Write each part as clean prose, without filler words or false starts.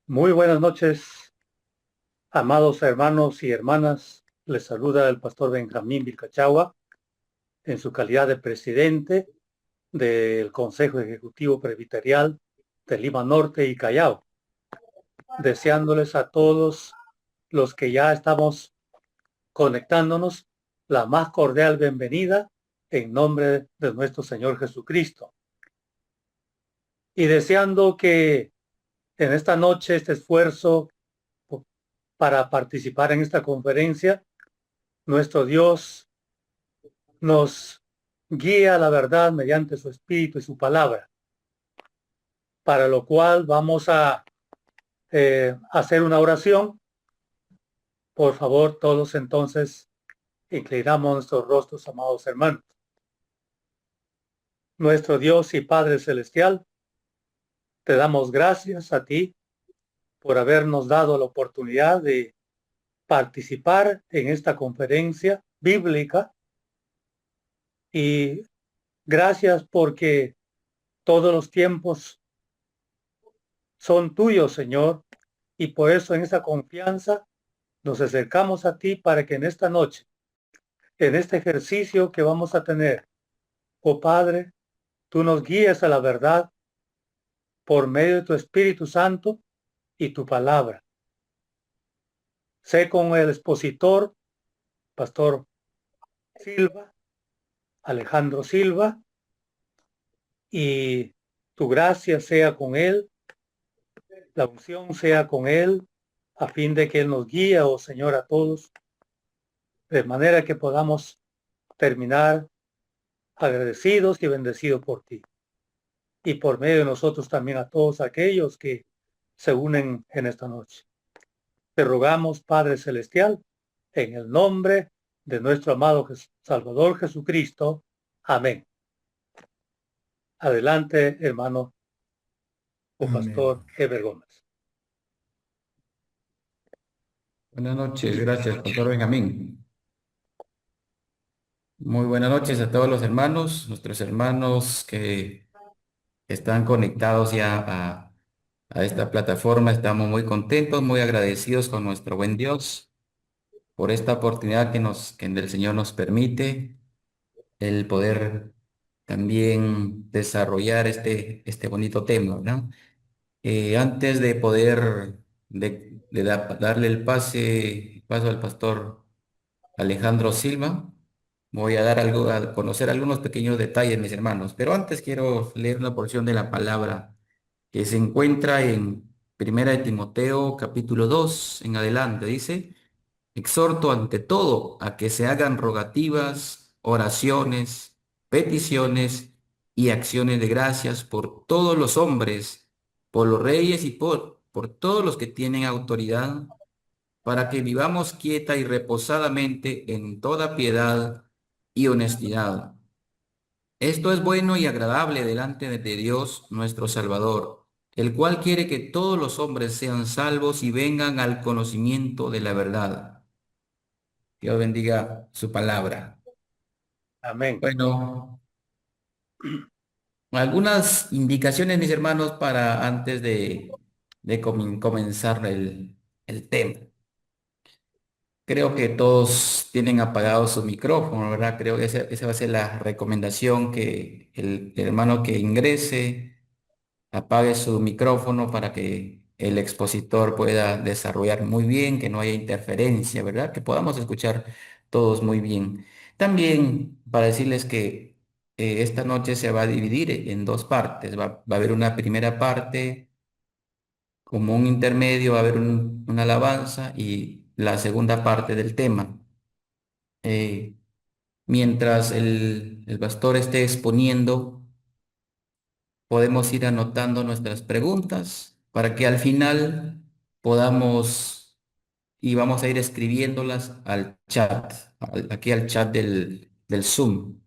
Muy buenas noches, amados hermanos y hermanas. Les saluda el pastor Benjamín Vilcachagua en su calidad de presidente del Consejo Ejecutivo Presbiterial de Lima Norte y Callao, deseándoles a todos los que ya estamos conectándonos la más cordial bienvenida en nombre de nuestro Señor Jesucristo. Y deseando que en esta noche este esfuerzo para participar en esta conferencia, nuestro Dios nos guía a la verdad mediante su Espíritu y su palabra, para lo cual vamos a hacer una oración. Por favor, todos entonces inclinamos nuestros rostros, amados hermanos. Nuestro Dios y Padre Celestial, te damos gracias a ti por habernos dado la oportunidad de participar en esta conferencia bíblica y gracias porque todos los tiempos son tuyos, Señor, y por eso en esa confianza nos acercamos a ti para que en esta noche, en este ejercicio que vamos a tener, oh Padre, tú nos guíes a la verdad por medio de tu Espíritu Santo y tu palabra. Sé con el expositor, Pastor Silva, Alejandro Silva, y tu gracia sea con él, la unción sea con él, a fin de que él nos guíe, oh Señor, a todos, de manera que podamos terminar agradecidos y bendecidos por ti. Y por medio de nosotros también a todos aquellos que se unen en esta noche. Te rogamos, Padre Celestial, en el nombre de nuestro amado Salvador Jesucristo. Amén. Adelante, hermano o pastor Amén. Eber Gómez. Buenas noches, gracias, Pastor Benjamín. Muy buenas noches a todos los hermanos, nuestros hermanos que están conectados ya a esta plataforma. Estamos muy contentos, muy agradecidos con nuestro buen Dios por esta oportunidad que el Señor nos permite, el poder también desarrollar este bonito tema, ¿no? Antes de poder darle el paso al pastor Alejandro Silva, voy a dar algo, a conocer algunos pequeños detalles, mis hermanos. Pero antes quiero leer una porción de la palabra que se encuentra en Primera de Timoteo, capítulo 2 en adelante. Dice: exhorto ante todo a que se hagan rogativas, oraciones, peticiones y acciones de gracias por todos los hombres, por los reyes y por todos los que tienen autoridad, para que vivamos quieta y reposadamente en toda piedad y honestidad. Esto es bueno y agradable delante de Dios nuestro Salvador, el cual quiere que todos los hombres sean salvos y vengan al conocimiento de la verdad. Dios bendiga su palabra. Amén. Bueno, algunas indicaciones, mis hermanos, para antes de comenzar el tema. Creo que todos tienen apagado su micrófono, ¿verdad? Creo que esa va a ser la recomendación, que el hermano que ingrese apague su micrófono para que el expositor pueda desarrollar muy bien, que no haya interferencia, ¿verdad? Que podamos escuchar todos muy bien. También para decirles que esta noche se va a dividir en dos partes. Va a haber una primera parte como un intermedio, va a haber una alabanza y la segunda parte del tema. Eh, Mientras el pastor esté exponiendo, podemos ir anotando nuestras preguntas para que al final podamos, y vamos a ir escribiéndolas al chat, aquí al chat del Zoom.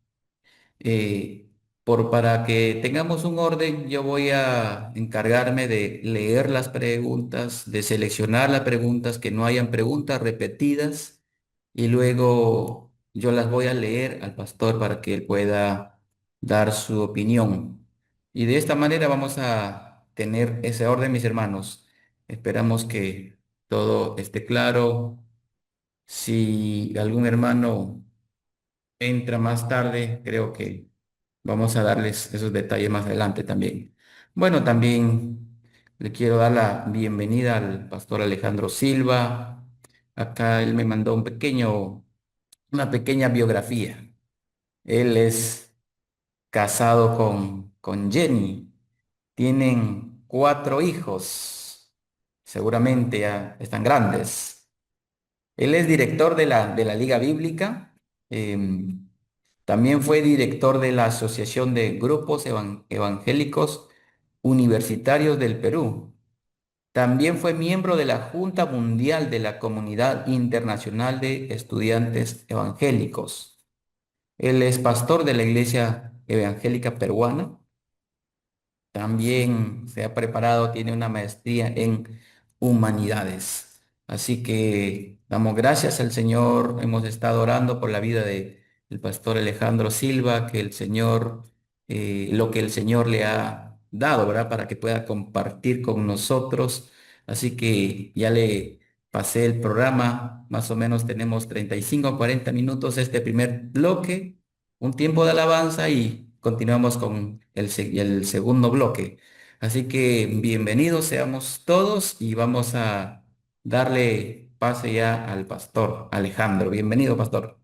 Eh, para que tengamos un orden, yo voy a encargarme de leer las preguntas, de seleccionar las preguntas, que no hayan preguntas repetidas, y luego yo las voy a leer al pastor para que él pueda dar su opinión. Y de esta manera vamos a tener ese orden, mis hermanos. Esperamos que todo esté claro. Si algún hermano entra más tarde, creo que vamos a darles esos detalles más adelante también. Bueno, también le quiero dar la bienvenida al pastor Alejandro Silva. Acá él me mandó una pequeña biografía. Él es casado con Jenny. Tienen 4 hijos. Seguramente ya están grandes. Él es director de la Liga Bíblica. También fue director de la Asociación de Grupos Evangélicos Universitarios del Perú. También fue miembro de la Junta Mundial de la Comunidad Internacional de Estudiantes Evangélicos. Él es pastor de la Iglesia Evangélica Peruana. También se ha preparado, tiene una maestría en humanidades. Así que damos gracias al Señor. Hemos estado orando por la vida de el pastor Alejandro Silva, que el Señor, lo que el Señor le ha dado, ¿verdad? Para que pueda compartir con nosotros. Así que ya le pasé el programa. Más o menos tenemos 35 a 40 minutos este primer bloque, un tiempo de alabanza y continuamos con el segundo bloque. Así que bienvenidos seamos todos y vamos a darle pase ya al pastor Alejandro. Bienvenido, pastor.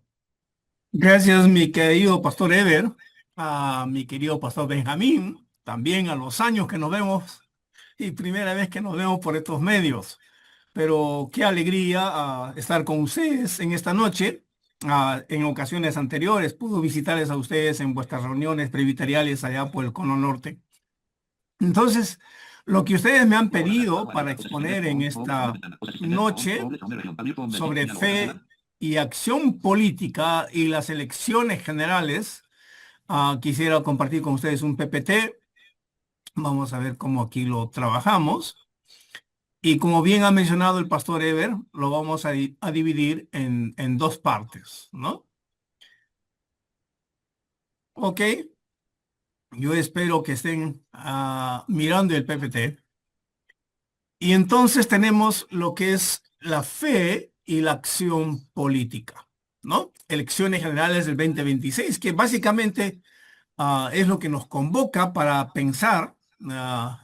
Gracias, mi querido pastor Ever, a mi querido pastor Benjamín, también a los años que nos vemos y primera vez que nos vemos por estos medios. Pero qué alegría estar con ustedes en esta noche. En ocasiones anteriores pude visitarles a ustedes en vuestras reuniones presbiteriales allá por el Cono Norte. Entonces, lo que ustedes me han pedido para exponer en esta noche sobre fe y acción política y las elecciones generales, quisiera compartir con ustedes un PPT. Vamos a ver cómo aquí lo trabajamos. Y como bien ha mencionado el pastor Ever, lo vamos a dividir en 2 partes, ¿no? Ok, yo espero que estén mirando el PPT. Y entonces tenemos lo que es la fe y la acción política, ¿no? Elecciones generales del 2026, que básicamente es lo que nos convoca para pensar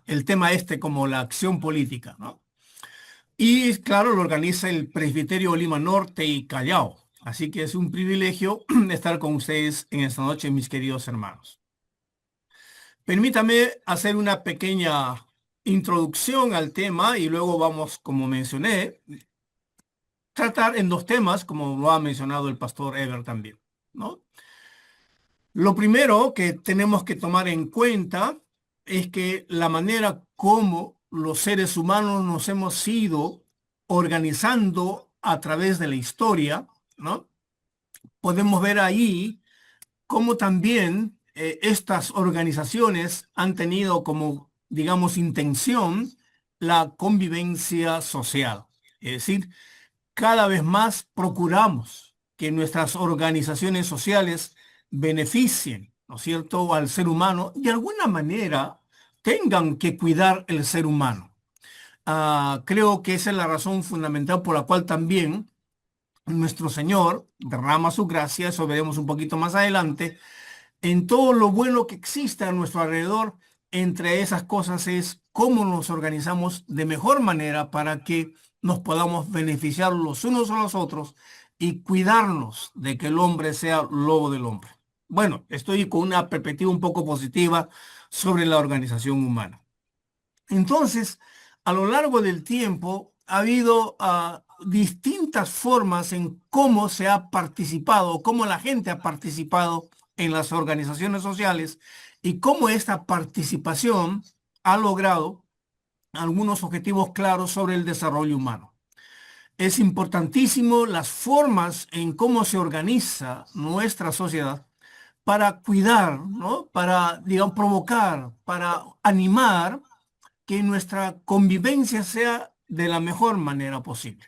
el tema este como la acción política, ¿no? Y claro, lo organiza el Presbiterio Lima Norte y Callao. Así que es un privilegio estar con ustedes en esta noche, mis queridos hermanos. Permítame hacer una pequeña introducción al tema y luego vamos, como mencioné, tratar en 2 temas, como lo ha mencionado el pastor Ever también, ¿no? Lo primero que tenemos que tomar en cuenta es que la manera como los seres humanos nos hemos ido organizando a través de la historia, ¿no? Podemos ver ahí cómo también estas organizaciones han tenido como, digamos, intención la convivencia social. Es decir, cada vez más procuramos que nuestras organizaciones sociales beneficien, ¿no es cierto?, al ser humano y de alguna manera tengan que cuidar el ser humano. Creo que esa es la razón fundamental por la cual también nuestro Señor derrama su gracia, eso veremos un poquito más adelante, en todo lo bueno que existe a nuestro alrededor. Entre esas cosas es cómo nos organizamos de mejor manera para que nos podamos beneficiar los unos a los otros y cuidarnos de que el hombre sea lobo del hombre. Bueno, estoy con una perspectiva un poco positiva sobre la organización humana. Entonces, a lo largo del tiempo ha habido distintas formas en cómo se ha participado, cómo la gente ha participado en las organizaciones sociales y cómo esta participación ha logrado algunos objetivos claros sobre el desarrollo humano. Es importantísimo las formas en cómo se organiza nuestra sociedad para cuidar, ¿no? Para, digamos, provocar, para animar que nuestra convivencia sea de la mejor manera posible.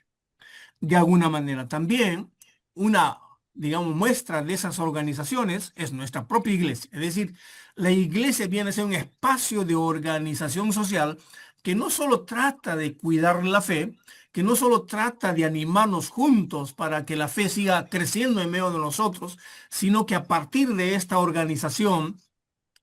De alguna manera también, una, digamos, muestra de esas organizaciones es nuestra propia iglesia. Es decir, la iglesia viene a ser un espacio de organización social que no solo trata de cuidar la fe, que no solo trata de animarnos juntos para que la fe siga creciendo en medio de nosotros, sino que a partir de esta organización,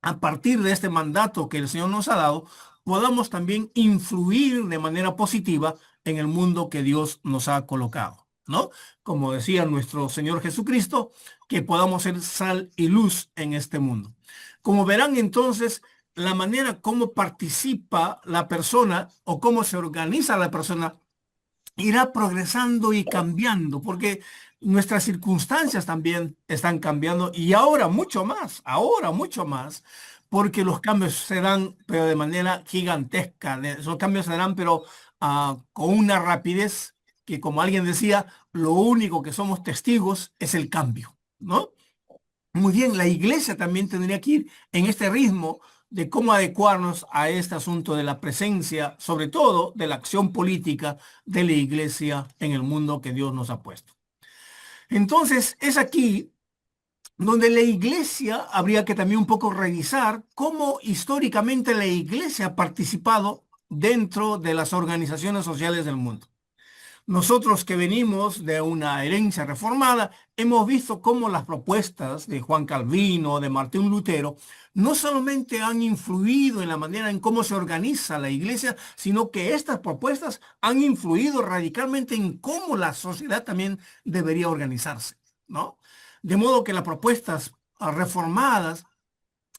a partir de este mandato que el Señor nos ha dado, podamos también influir de manera positiva en el mundo que Dios nos ha colocado, ¿no? Como decía nuestro Señor Jesucristo, que podamos ser sal y luz en este mundo. Como verán entonces, la manera como participa la persona o cómo se organiza la persona irá progresando y cambiando, porque nuestras circunstancias también están cambiando y ahora mucho más, porque los cambios se dan, pero de manera gigantesca. Esos cambios se dan, pero con una rapidez que, como alguien decía, lo único que somos testigos es el cambio, ¿no? Muy bien, la iglesia también tendría que ir en este ritmo de cómo adecuarnos a este asunto de la presencia, sobre todo de la acción política de la iglesia en el mundo que Dios nos ha puesto. Entonces, es aquí donde la iglesia habría que también un poco revisar cómo históricamente la iglesia ha participado dentro de las organizaciones sociales del mundo. Nosotros que venimos de una herencia reformada, hemos visto cómo las propuestas de Juan Calvino, de Martín Lutero, no solamente han influido en la manera en cómo se organiza la iglesia, sino que estas propuestas han influido radicalmente en cómo la sociedad también debería organizarse, ¿no? De modo que las propuestas reformadas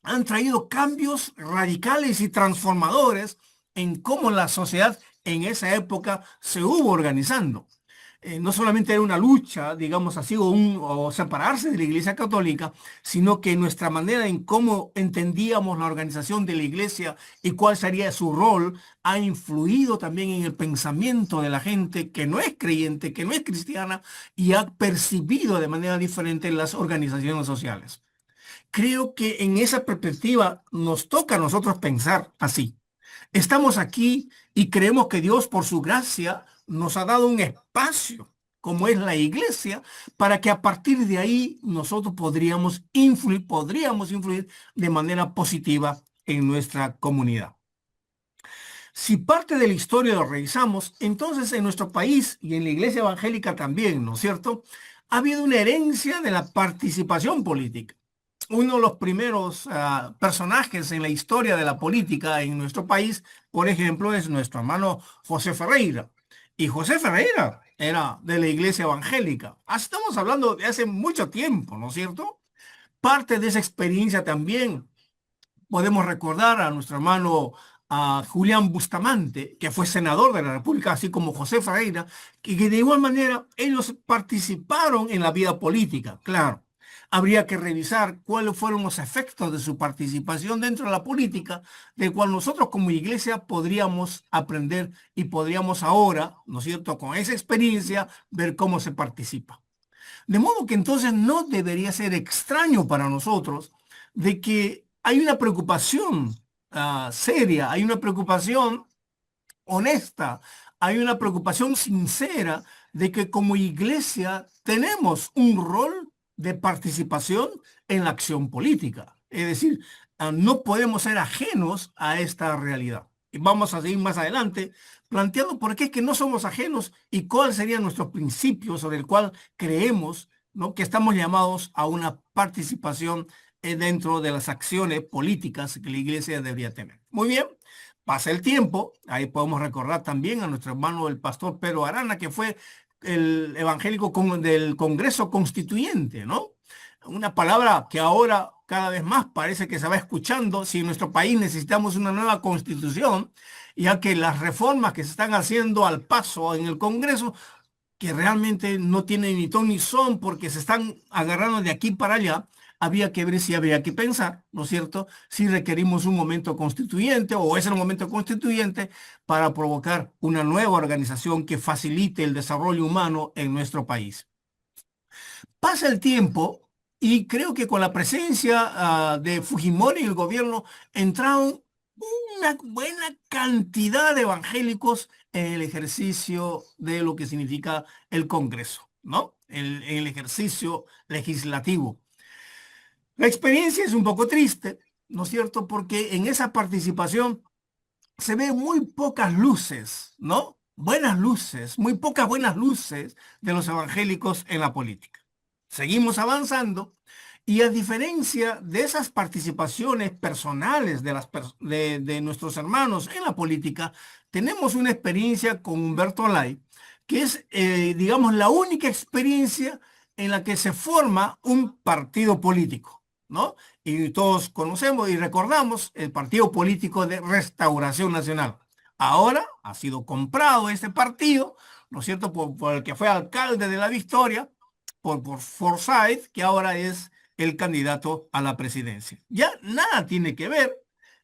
han traído cambios radicales y transformadores en cómo la sociedad en esa época se hubo organizando. No solamente era una lucha, digamos así, o separarse de la Iglesia Católica, sino que nuestra manera en cómo entendíamos la organización de la Iglesia y cuál sería su rol ha influido también en el pensamiento de la gente que no es creyente, que no es cristiana y ha percibido de manera diferente las organizaciones sociales. Creo que en esa perspectiva nos toca a nosotros pensar así. Estamos aquí y creemos que Dios, por su gracia, nos ha dado un espacio, como es la iglesia, para que a partir de ahí nosotros podríamos influir de manera positiva en nuestra comunidad. Si parte de la historia lo revisamos, entonces en nuestro país y en la iglesia evangélica también, ¿no es cierto?, ha habido una herencia de la participación política. Uno de los primeros personajes en la historia de la política en nuestro país, por ejemplo, es nuestro hermano José Ferreira. Y José Ferreira era de la iglesia evangélica. Estamos hablando de hace mucho tiempo, ¿no es cierto? Parte de esa experiencia también podemos recordar a nuestro hermano Julián Bustamante, que fue senador de la República, así como José Ferreira, que de igual manera ellos participaron en la vida política, claro. Habría que revisar cuáles fueron los efectos de su participación dentro de la política, de cual nosotros como iglesia podríamos aprender y podríamos ahora, ¿no es cierto?, con esa experiencia, ver cómo se participa. De modo que entonces no debería ser extraño para nosotros de que hay una preocupación seria, hay una preocupación honesta, hay una preocupación sincera de que como iglesia tenemos un rol de participación en la acción política. Es decir, no podemos ser ajenos a esta realidad. Y vamos a seguir más adelante planteando por qué es que no somos ajenos y cuál sería nuestro principio sobre el cual creemos, ¿no?, que estamos llamados a una participación dentro de las acciones políticas que la iglesia debería tener. Muy bien. Pasa el tiempo, ahí podemos recordar también a nuestro hermano el pastor Pedro Arana, que fue el evangélico del Congreso Constituyente, ¿no? Una palabra que ahora cada vez más parece que se va escuchando. Si en nuestro país necesitamos una nueva constitución, ya que las reformas que se están haciendo al paso en el Congreso, que realmente no tienen ni ton ni son porque se están agarrando de aquí para allá, había que ver si habría que pensar, ¿no es cierto?, si requerimos un momento constituyente o es el momento constituyente para provocar una nueva organización que facilite el desarrollo humano en nuestro país. Pasa el tiempo y creo que con la presencia de Fujimori en el gobierno entraron una buena cantidad de evangélicos en el ejercicio de lo que significa el Congreso, ¿no? El ejercicio legislativo. La experiencia es un poco triste, ¿no es cierto? Porque en esa participación se ven muy pocas luces, ¿no? Buenas luces, muy pocas buenas luces de los evangélicos en la política. Seguimos avanzando y a diferencia de esas participaciones personales de nuestros hermanos en la política, tenemos una experiencia con Humberto Lay, que es, digamos, la única experiencia en la que se forma un partido político, ¿no? Y todos conocemos y recordamos el partido político de Restauración Nacional. Ahora ha sido comprado este partido, ¿no es cierto?, por el que fue alcalde de La Victoria, por Forsyth, que ahora es el candidato a la presidencia. Ya nada tiene que ver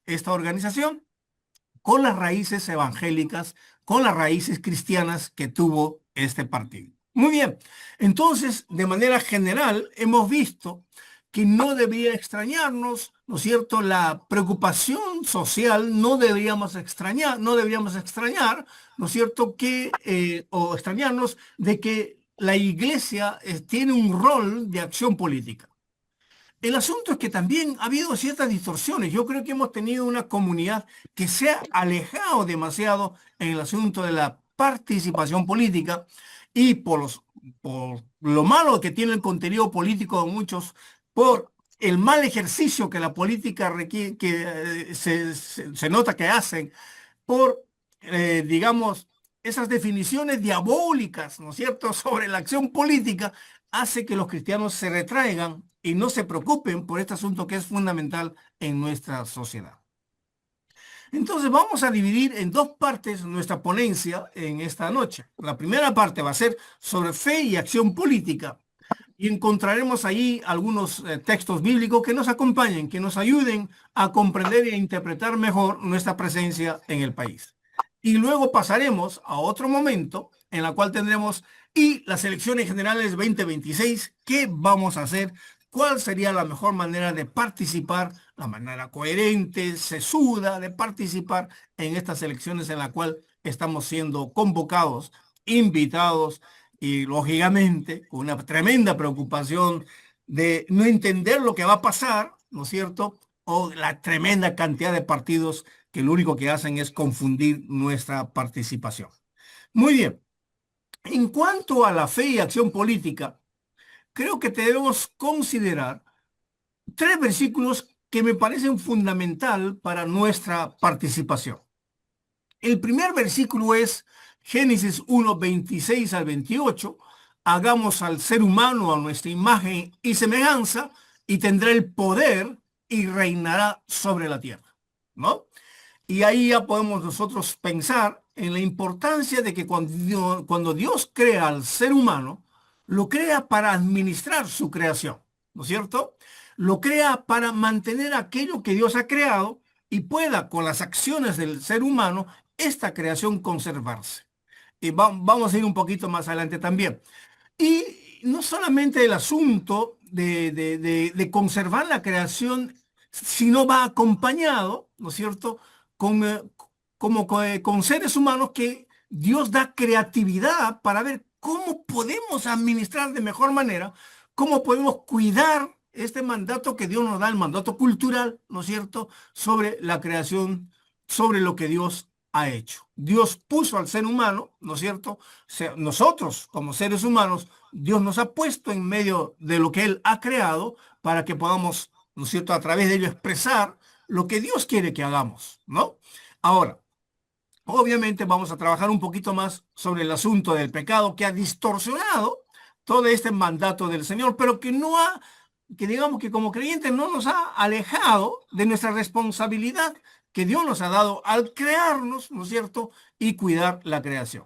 esta organización con las raíces evangélicas, con las raíces cristianas que tuvo este partido. Muy bien, entonces, de manera general, hemos visto que no debería extrañarnos, ¿no es cierto? La preocupación social no deberíamos extrañar, ¿no es cierto? O extrañarnos de que la iglesia tiene un rol de acción política. El asunto es que también ha habido ciertas distorsiones. Yo creo que hemos tenido una comunidad que se ha alejado demasiado en el asunto de la participación política y por lo malo que tiene el contenido político de muchos, por el mal ejercicio que la política requiere, que se nota que hacen, por, digamos, esas definiciones diabólicas, ¿no es cierto?, sobre la acción política, hace que los cristianos se retraigan y no se preocupen por este asunto que es fundamental en nuestra sociedad. Entonces vamos a dividir en dos partes nuestra ponencia en esta noche. La primera parte va a ser sobre fe y acción política y encontraremos ahí algunos textos bíblicos que nos acompañen, que nos ayuden a comprender e interpretar mejor nuestra presencia en el país. Y luego pasaremos a otro momento en la cual tendremos las elecciones generales 2026, ¿qué vamos a hacer? ¿Cuál sería la mejor manera de participar, la manera coherente, sesuda de participar en estas elecciones en la cual estamos siendo convocados, invitados y lógicamente con una tremenda preocupación de no entender lo que va a pasar, ¿no es cierto? O la tremenda cantidad de partidos que lo único que hacen es confundir nuestra participación. Muy bien. En cuanto a la fe y acción política, creo que debemos considerar tres versículos que me parecen fundamental para nuestra participación. El primer versículo es Génesis 1, 26 al 28. Hagamos al ser humano a nuestra imagen y semejanza y tendrá el poder y reinará sobre la tierra, ¿no? Y ahí ya podemos nosotros pensar en la importancia de que cuando Dios crea al ser humano, lo crea para administrar su creación, ¿no es cierto? Lo crea para mantener aquello que Dios ha creado y pueda, con las acciones del ser humano, esta creación conservarse. Y vamos a ir un poquito más adelante también. Y no solamente el asunto de conservar la creación, sino va acompañado, ¿no es cierto?, con seres humanos que Dios da creatividad para ver cómo podemos administrar de mejor manera, cómo podemos cuidar este mandato que Dios nos da, el mandato cultural, ¿no es cierto?, sobre la creación, sobre lo que Dios ha hecho. Dios puso al ser humano, ¿no es cierto? Nosotros, como seres humanos, Dios nos ha puesto en medio de lo que Él ha creado para que podamos, ¿no es cierto?, a través de ello expresar lo que Dios quiere que hagamos, ¿no? Ahora, obviamente vamos a trabajar un poquito más sobre el asunto del pecado que ha distorsionado todo este mandato del Señor, pero que digamos que como creyentes no nos ha alejado de nuestra responsabilidad que Dios nos ha dado al crearnos, ¿no es cierto?, y cuidar la creación.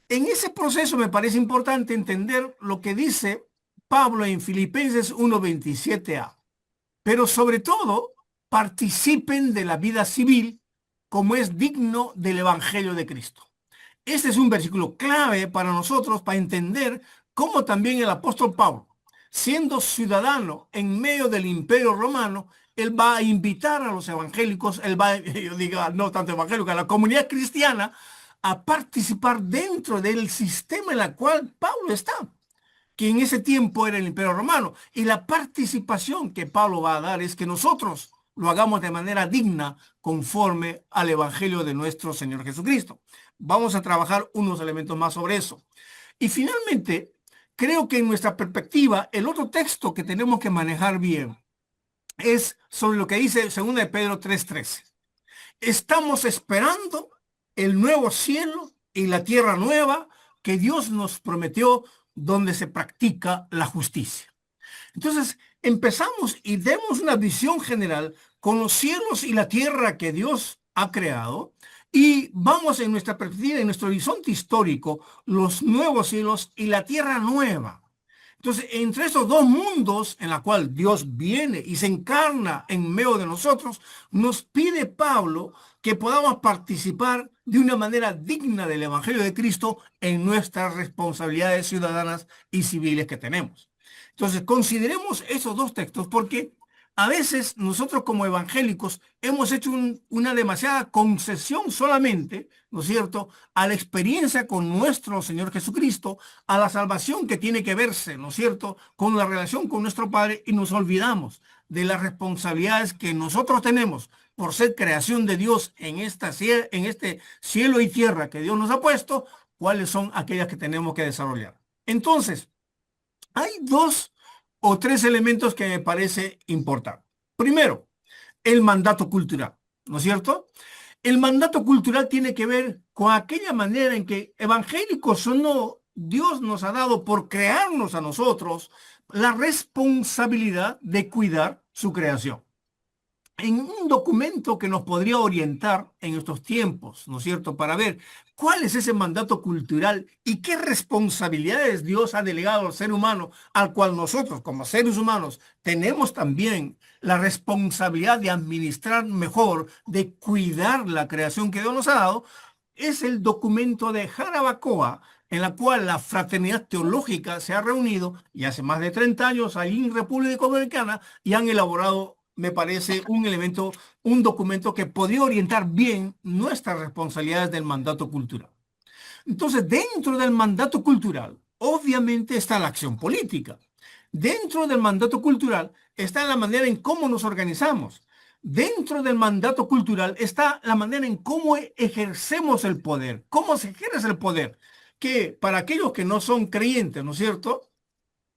En ese proceso me parece importante entender lo que dice Pablo en Filipenses 1:27a. Pero sobre todo, participen de la vida civil como es digno del Evangelio de Cristo. Este es un versículo clave para nosotros para entender cómo también el apóstol Pablo, siendo ciudadano en medio del Imperio Romano, él va a invitar a los evangélicos, yo digo, no tanto evangélicos, a la comunidad cristiana a participar dentro del sistema en el cual Pablo está, que en ese tiempo era el Imperio Romano. Y la participación que Pablo va a dar es que nosotros, lo hagamos de manera digna conforme al Evangelio de nuestro Señor Jesucristo. Vamos a trabajar unos elementos más sobre eso. Y finalmente, creo que en nuestra perspectiva, el otro texto que tenemos que manejar bien es sobre lo que dice 2 de Pedro 3:13. Estamos esperando el nuevo cielo y la tierra nueva que Dios nos prometió, donde se practica la justicia. Entonces, empezamos y demos una visión general con los cielos y la tierra que Dios ha creado, y vamos en nuestra perspectiva, en nuestro horizonte histórico, los nuevos cielos y la tierra nueva. Entonces, entre esos dos mundos en la cual Dios viene y se encarna en medio de nosotros, nos pide Pablo que podamos participar de una manera digna del Evangelio de Cristo en nuestras responsabilidades ciudadanas y civiles que tenemos. Entonces, consideremos esos dos textos, porque a veces nosotros como evangélicos hemos hecho una demasiada concesión solamente, ¿no es cierto?, a la experiencia con nuestro Señor Jesucristo, a la salvación que tiene que verse, ¿no es cierto?, con la relación con nuestro Padre, y nos olvidamos de las responsabilidades que nosotros tenemos por ser creación de Dios en este cielo y tierra que Dios nos ha puesto, cuáles son aquellas que tenemos que desarrollar. Entonces, hay 2 o 3 elementos que me parece importante. Primero, el mandato cultural, ¿no es cierto? El mandato cultural tiene que ver con aquella manera en que, evangélicos o no, Dios nos ha dado por crearnos a nosotros la responsabilidad de cuidar su creación. En un documento que nos podría orientar en estos tiempos, ¿no es cierto?, para ver cuál es ese mandato cultural y qué responsabilidades Dios ha delegado al ser humano, al cual nosotros como seres humanos tenemos también la responsabilidad de administrar mejor, de cuidar la creación que Dios nos ha dado, es el documento de Jarabacoa, en la cual la Fraternidad Teológica se ha reunido, y hace más de 30 años ahí en República Dominicana, y han elaborado, me parece, un documento que podría orientar bien nuestras responsabilidades del mandato cultural. Entonces, dentro del mandato cultural, obviamente está la acción política. Dentro del mandato cultural está la manera en cómo nos organizamos. Dentro del mandato cultural está la manera en cómo ejercemos el poder. ¿Cómo se ejerce el poder? Que para aquellos que no son creyentes, ¿no es cierto?,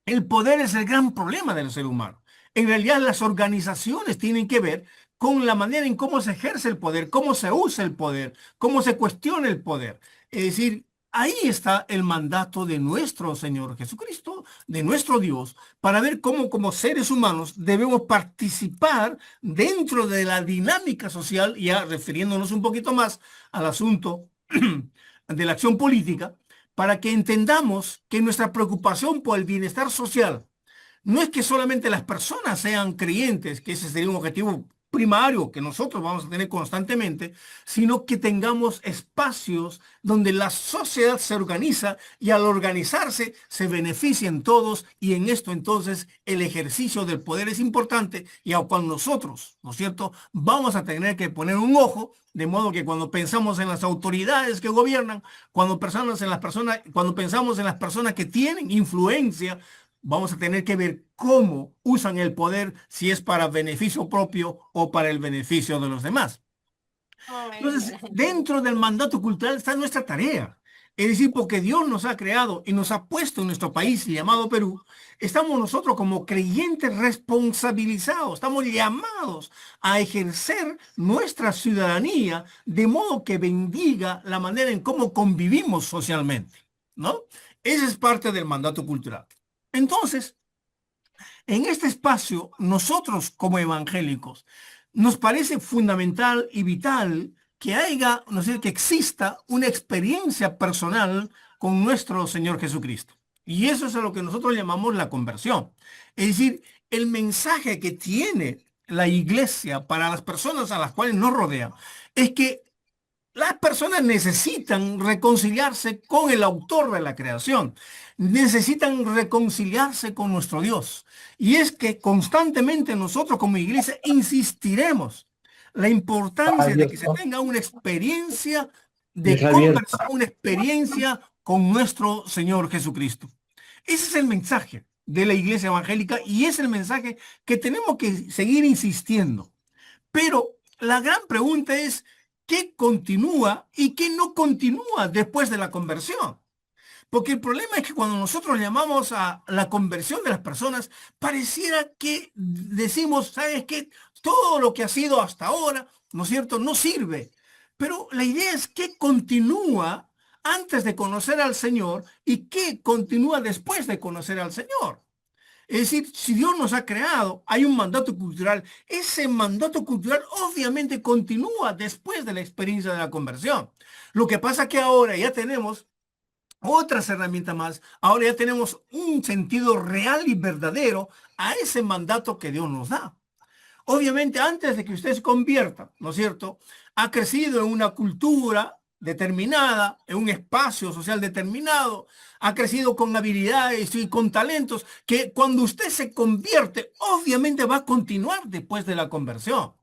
el poder es el gran problema del ser humano. En realidad, las organizaciones tienen que ver con la manera en cómo se ejerce el poder, cómo se usa el poder, cómo se cuestiona el poder. Es decir, ahí está el mandato de nuestro Señor Jesucristo, de nuestro Dios, para ver cómo como seres humanos debemos participar dentro de la dinámica social, ya refiriéndonos un poquito más al asunto de la acción política, para que entendamos que nuestra preocupación por el bienestar social no es que solamente las personas sean creyentes, que ese sería un objetivo primario que nosotros vamos a tener constantemente, sino que tengamos espacios donde la sociedad se organiza, y al organizarse se beneficien todos, y en esto entonces el ejercicio del poder es importante, y a cual nosotros, ¿no es cierto?, vamos a tener que poner un ojo, de modo que cuando pensamos en las autoridades que gobiernan, cuando pensamos en las personas que tienen influencia, vamos a tener que ver cómo usan el poder, si es para beneficio propio o para el beneficio de los demás. Entonces, dentro del mandato cultural está nuestra tarea. Es decir, porque Dios nos ha creado y nos ha puesto en nuestro país llamado Perú, estamos nosotros como creyentes responsabilizados, estamos llamados a ejercer nuestra ciudadanía de modo que bendiga la manera en cómo convivimos socialmente, ¿no? Ese es parte del mandato cultural. Entonces, en este espacio, nosotros como evangélicos, nos parece fundamental y vital que haya, no sé, que exista una experiencia personal con nuestro Señor Jesucristo. Y eso es a lo que nosotros llamamos la conversión. Es decir, el mensaje que tiene la iglesia para las personas a las cuales nos rodea es que las personas necesitan reconciliarse con el autor de la creación. Necesitan reconciliarse con nuestro Dios. Y es que constantemente nosotros como iglesia insistiremos la importancia de que se tenga una experiencia de conversión, una experiencia con nuestro Señor Jesucristo. Ese es el mensaje de la iglesia evangélica, y es el mensaje que tenemos que seguir insistiendo. Pero la gran pregunta es, ¿qué continúa y qué no continúa después de la conversión? Porque el problema es que cuando nosotros llamamos a la conversión de las personas, pareciera que decimos, ¿sabes qué? Todo lo que ha sido hasta ahora, ¿no es cierto?, no sirve. Pero la idea es qué continúa antes de conocer al Señor y qué continúa después de conocer al Señor. Es decir, si Dios nos ha creado, hay un mandato cultural. Ese mandato cultural obviamente continúa después de la experiencia de la conversión. Lo que pasa es que ahora ya tenemos otras herramientas más. Ahora ya tenemos un sentido real y verdadero a ese mandato que Dios nos da. Obviamente, antes de que usted se convierta, ¿no es cierto?, ha crecido en una cultura determinada, en un espacio social determinado, ha crecido con habilidades y con talentos que cuando usted se convierte, obviamente va a continuar después de la conversión.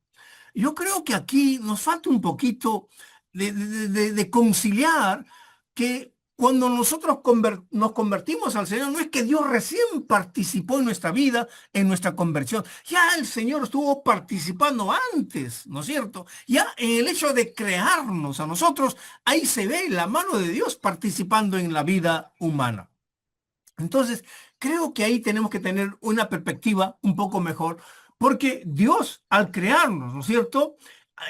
Yo creo que aquí nos falta un poquito de conciliar que cuando nosotros nos convertimos al Señor, no es que Dios recién participó en nuestra vida, en nuestra conversión. Ya el Señor estuvo participando antes, ¿no es cierto? Ya en el hecho de crearnos a nosotros, ahí se ve la mano de Dios participando en la vida humana. Entonces, creo que ahí tenemos que tener una perspectiva un poco mejor, porque Dios, al crearnos, ¿no es cierto?,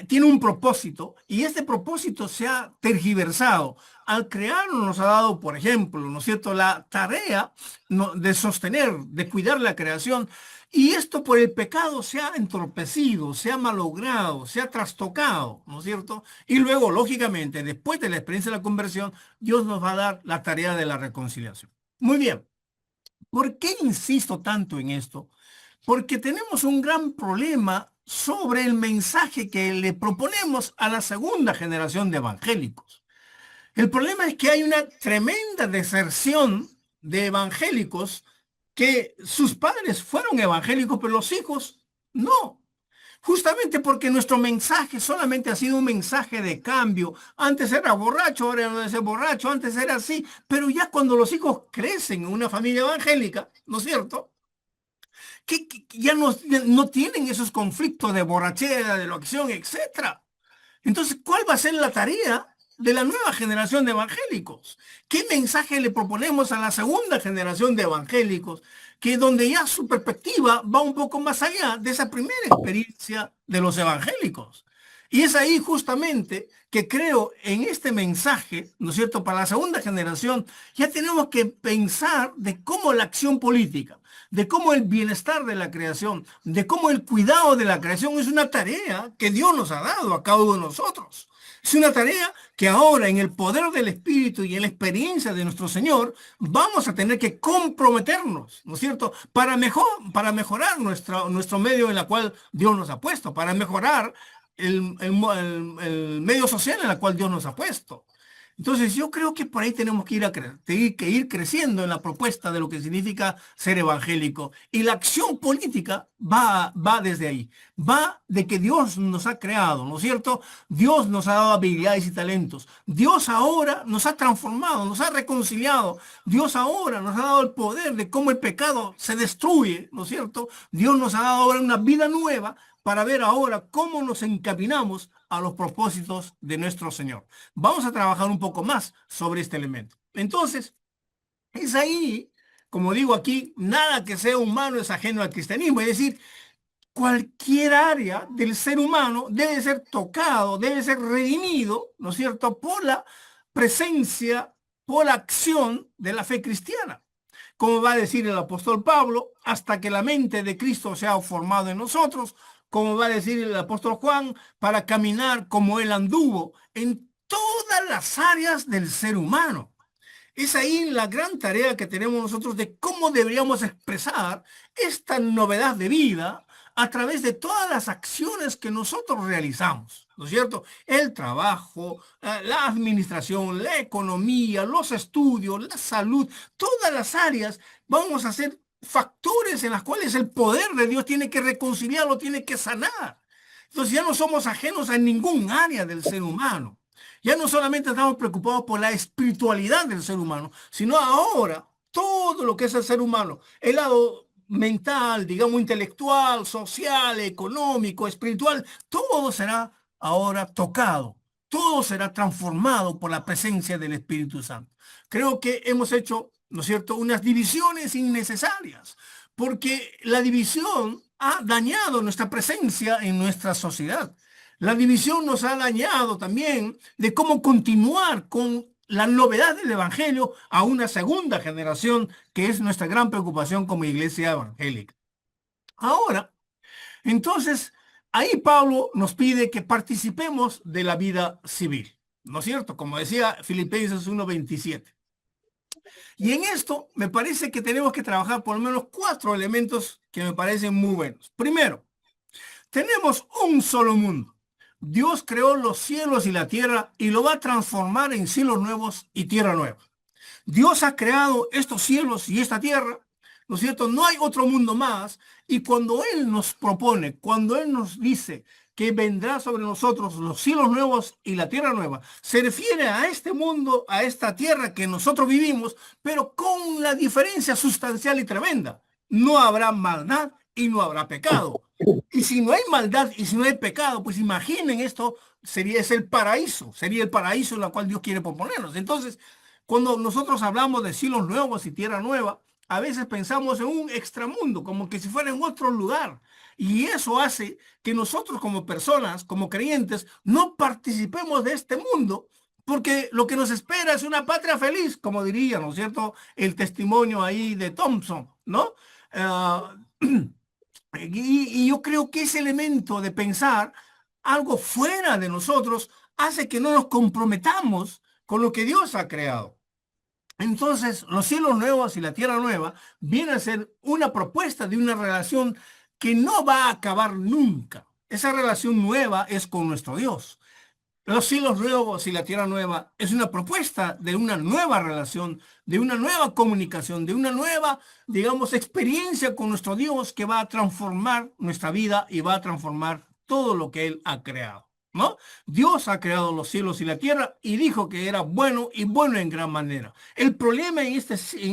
tiene un propósito y este propósito se ha tergiversado. Al crearnos nos ha dado, por ejemplo, ¿no es cierto?, la tarea de sostener, de cuidar la creación, y esto por el pecado se ha entorpecido, se ha malogrado, se ha trastocado, ¿no es cierto? Y luego, lógicamente, después de la experiencia de la conversión, Dios nos va a dar la tarea de la reconciliación. Muy bien. ¿Por qué insisto tanto en esto? Porque tenemos un gran problema sobre el mensaje que le proponemos a la segunda generación de evangélicos. El problema es que hay una tremenda deserción de evangélicos que sus padres fueron evangélicos, pero los hijos no. Justamente porque nuestro mensaje solamente ha sido un mensaje de cambio. Antes era borracho, ahora no debe ser borracho, antes era así. Pero ya cuando los hijos crecen en una familia evangélica, ¿no es cierto?, que ya no tienen esos conflictos de borrachera, de locución, etcétera. Entonces, ¿cuál va a ser la tarea de la nueva generación de evangélicos? ¿Qué mensaje le proponemos a la segunda generación de evangélicos? Que donde ya su perspectiva va un poco más allá de esa primera experiencia de los evangélicos. Y es ahí justamente que creo en este mensaje, ¿no es cierto?, para la segunda generación, ya tenemos que pensar de cómo la acción política, de cómo el bienestar de la creación, de cómo el cuidado de la creación es una tarea que Dios nos ha dado a cada uno de nosotros. Es una tarea que ahora en el poder del Espíritu y en la experiencia de nuestro Señor vamos a tener que comprometernos, ¿no es cierto?, para mejorar nuestro medio en el cual Dios nos ha puesto, para mejorar el medio social en el cual Dios nos ha puesto. Entonces yo creo que por ahí tenemos que ir creciendo en la propuesta de lo que significa ser evangélico. Y la acción política va desde ahí. Va de que Dios nos ha creado, ¿no es cierto? Dios nos ha dado habilidades y talentos. Dios ahora nos ha transformado, nos ha reconciliado. Dios ahora nos ha dado el poder de cómo el pecado se destruye, ¿no es cierto? Dios nos ha dado ahora una vida nueva para ver ahora cómo nos encaminamos a los propósitos de nuestro Señor. Vamos a trabajar un poco más sobre este elemento. Entonces, es ahí, como digo aquí, nada que sea humano es ajeno al cristianismo. Es decir, cualquier área del ser humano debe ser tocado, debe ser redimido, ¿no es cierto?, por la presencia, por la acción de la fe cristiana. Como va a decir el apóstol Pablo, hasta que la mente de Cristo sea formado en nosotros, como va a decir el apóstol Juan, para caminar como él anduvo en todas las áreas del ser humano. Es ahí la gran tarea que tenemos nosotros de cómo deberíamos expresar esta novedad de vida a través de todas las acciones que nosotros realizamos, ¿no es cierto? El trabajo, la administración, la economía, los estudios, la salud, todas las áreas vamos a hacer factores en las cuales el poder de Dios tiene que reconciliarlo, tiene que sanar. Entonces ya no somos ajenos a ningún área del ser humano. Ya no solamente estamos preocupados por la espiritualidad del ser humano, sino ahora todo lo que es el ser humano, el lado mental, digamos, intelectual, social, económico, espiritual, todo será ahora tocado. Todo será transformado por la presencia del Espíritu Santo. Creo que hemos hecho, ¿no es cierto?, unas divisiones innecesarias, porque la división ha dañado nuestra presencia en nuestra sociedad. La división nos ha dañado también de cómo continuar con la novedad del Evangelio a una segunda generación, que es nuestra gran preocupación como iglesia evangélica. Ahora, entonces, ahí Pablo nos pide que participemos de la vida civil, ¿no es cierto? Como decía Filipenses 1:27. Y en esto me parece que tenemos que trabajar por lo menos 4 elementos que me parecen muy buenos. Primero, tenemos un solo mundo. Dios creó los cielos y la tierra y lo va a transformar en cielos nuevos y tierra nueva. Dios ha creado estos cielos y esta tierra, ¿no es cierto? No hay otro mundo más. Y cuando Él nos propone, cuando Él nos dice que vendrá sobre nosotros los cielos nuevos y la tierra nueva, se refiere a este mundo, a esta tierra que nosotros vivimos, pero con la diferencia sustancial y tremenda. No habrá maldad y no habrá pecado. Y si no hay maldad y si no hay pecado, pues imaginen esto, sería el paraíso en el cual Dios quiere proponernos. Entonces, cuando nosotros hablamos de cielos nuevos y tierra nueva, a veces pensamos en un extramundo, como que si fuera en otro lugar. Y eso hace que nosotros como personas, como creyentes, no participemos de este mundo, porque lo que nos espera es una patria feliz, como diría, ¿no es cierto?, el testimonio ahí de Thompson, ¿no? Ah, y yo creo que ese elemento de pensar algo fuera de nosotros hace que no nos comprometamos con lo que Dios ha creado. Entonces, los cielos nuevos y la tierra nueva viene a ser una propuesta de una relación que no va a acabar nunca. Esa relación nueva es con nuestro Dios. Los cielos nuevos y la tierra nueva es una propuesta de una nueva relación, de una nueva comunicación, de una nueva, digamos, experiencia con nuestro Dios que va a transformar nuestra vida y va a transformar todo lo que Él ha creado, ¿no? Dios ha creado los cielos y la tierra y dijo que era bueno y bueno en gran manera. El problema en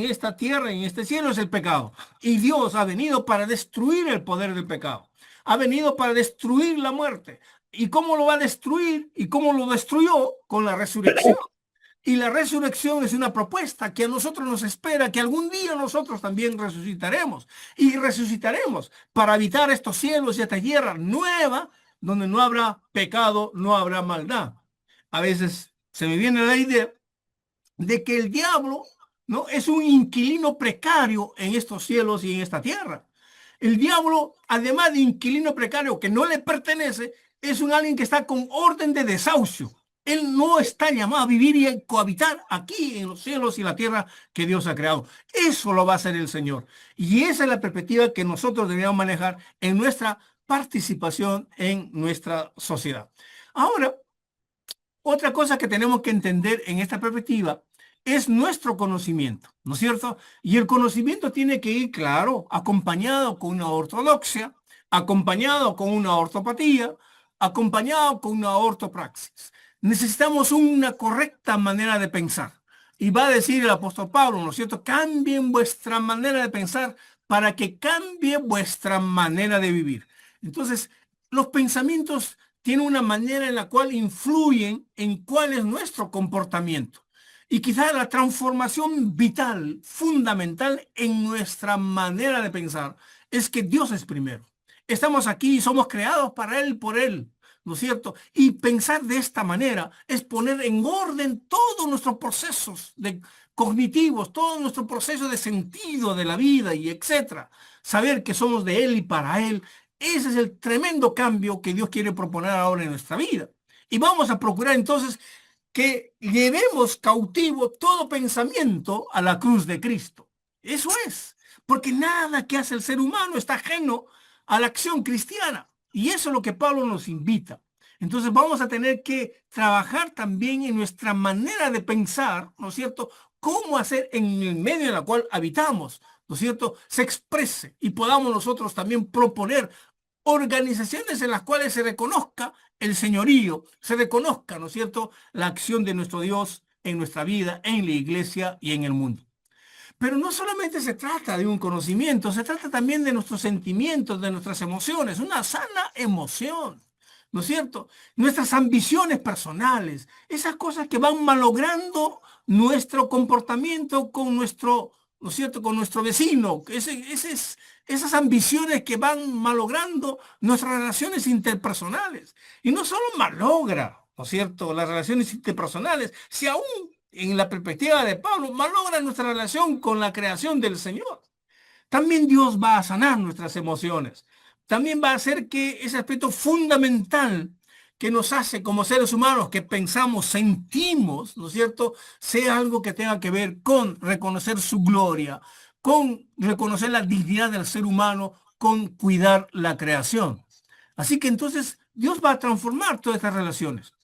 esta tierra, en este cielo, es el pecado. Y Dios ha venido para destruir el poder del pecado. Ha venido para destruir la muerte. ¿Y cómo lo va a destruir? ¿Y cómo lo destruyó? Con la resurrección. Y la resurrección es una propuesta que a nosotros nos espera, que algún día nosotros también resucitaremos. Y resucitaremos para habitar estos cielos y esta tierra nueva, donde no habrá pecado, no habrá maldad. A veces se me viene la idea de que el diablo, ¿no?, es un inquilino precario en estos cielos y en esta tierra. El diablo, además de inquilino precario que no le pertenece, es un alguien que está con orden de desahucio. Él no está llamado a vivir y a cohabitar aquí en los cielos y la tierra que Dios ha creado. Eso lo va a hacer el Señor. Y esa es la perspectiva que nosotros deberíamos manejar en nuestra participación en nuestra sociedad. Ahora, otra cosa que tenemos que entender en esta perspectiva es nuestro conocimiento, ¿no es cierto? Y el conocimiento tiene que ir, claro, acompañado con una ortodoxia, acompañado con una ortopatía, acompañado con una ortopraxis. Necesitamos una correcta manera de pensar. Y va a decir el apóstol Pablo, ¿no es cierto? Cambien vuestra manera de pensar para que cambie vuestra manera de vivir. Entonces, los pensamientos tienen una manera en la cual influyen en cuál es nuestro comportamiento. Y quizás la transformación vital, fundamental en nuestra manera de pensar, es que Dios es primero. Estamos aquí y somos creados para Él, por Él, ¿no es cierto? Y pensar de esta manera es poner en orden todos nuestros procesos cognitivos, todo nuestro proceso de sentido de la vida y etcétera. Saber que somos de Él y para Él. Ese es el tremendo cambio que Dios quiere proponer ahora en nuestra vida. Y vamos a procurar entonces que llevemos cautivo todo pensamiento a la cruz de Cristo. Eso es, porque nada que hace el ser humano está ajeno a la acción cristiana. Y eso es lo que Pablo nos invita. Entonces vamos a tener que trabajar también en nuestra manera de pensar, ¿no es cierto? Cómo hacer en el medio en el cual habitamos, ¿no es cierto?, se exprese y podamos nosotros también proponer organizaciones en las cuales se reconozca el señorío, se reconozca, ¿no es cierto?, la acción de nuestro Dios en nuestra vida, en la iglesia y en el mundo. Pero no solamente se trata de un conocimiento, se trata también de nuestros sentimientos, de nuestras emociones, una sana emoción, ¿no es cierto? Nuestras ambiciones personales, esas cosas que van malogrando nuestro comportamiento con nuestro, ¿no es cierto?, con nuestro vecino, esas ambiciones que van malogrando nuestras relaciones interpersonales. Y no solo malogra, ¿no es cierto?, las relaciones interpersonales, si aún en la perspectiva de Pablo, malogra nuestra relación con la creación del Señor. También Dios va a sanar nuestras emociones. También va a hacer que ese aspecto fundamental que nos hace como seres humanos, que pensamos, sentimos, ¿no es cierto?, sea algo que tenga que ver con reconocer su gloria, con reconocer la dignidad del ser humano, con cuidar la creación. Así que entonces Dios va a transformar todas estas relaciones.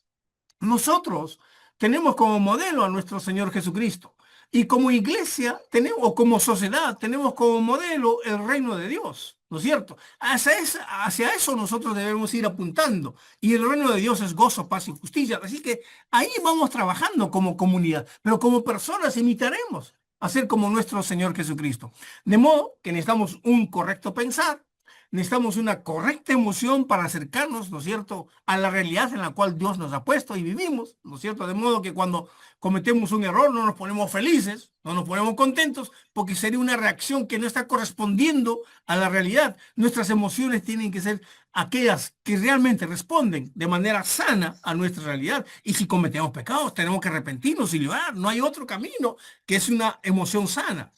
Nosotros tenemos como modelo a nuestro Señor Jesucristo. Y como iglesia tenemos, o como sociedad, tenemos como modelo el reino de Dios, ¿no es cierto? Hacia eso nosotros debemos ir apuntando. Y el reino de Dios es gozo, paz y justicia. Así que ahí vamos trabajando como comunidad, pero como personas imitaremos a ser como nuestro Señor Jesucristo. De modo que necesitamos un correcto pensar, necesitamos una correcta emoción para acercarnos, ¿no es cierto?, a la realidad en la cual Dios nos ha puesto y vivimos, ¿no es cierto? De modo que cuando cometemos un error no nos ponemos felices, no nos ponemos contentos, porque sería una reacción que no está correspondiendo a la realidad. Nuestras emociones tienen que ser aquellas que realmente responden de manera sana a nuestra realidad. Y si cometemos pecados, tenemos que arrepentirnos y llorar. No hay otro camino que es una emoción sana.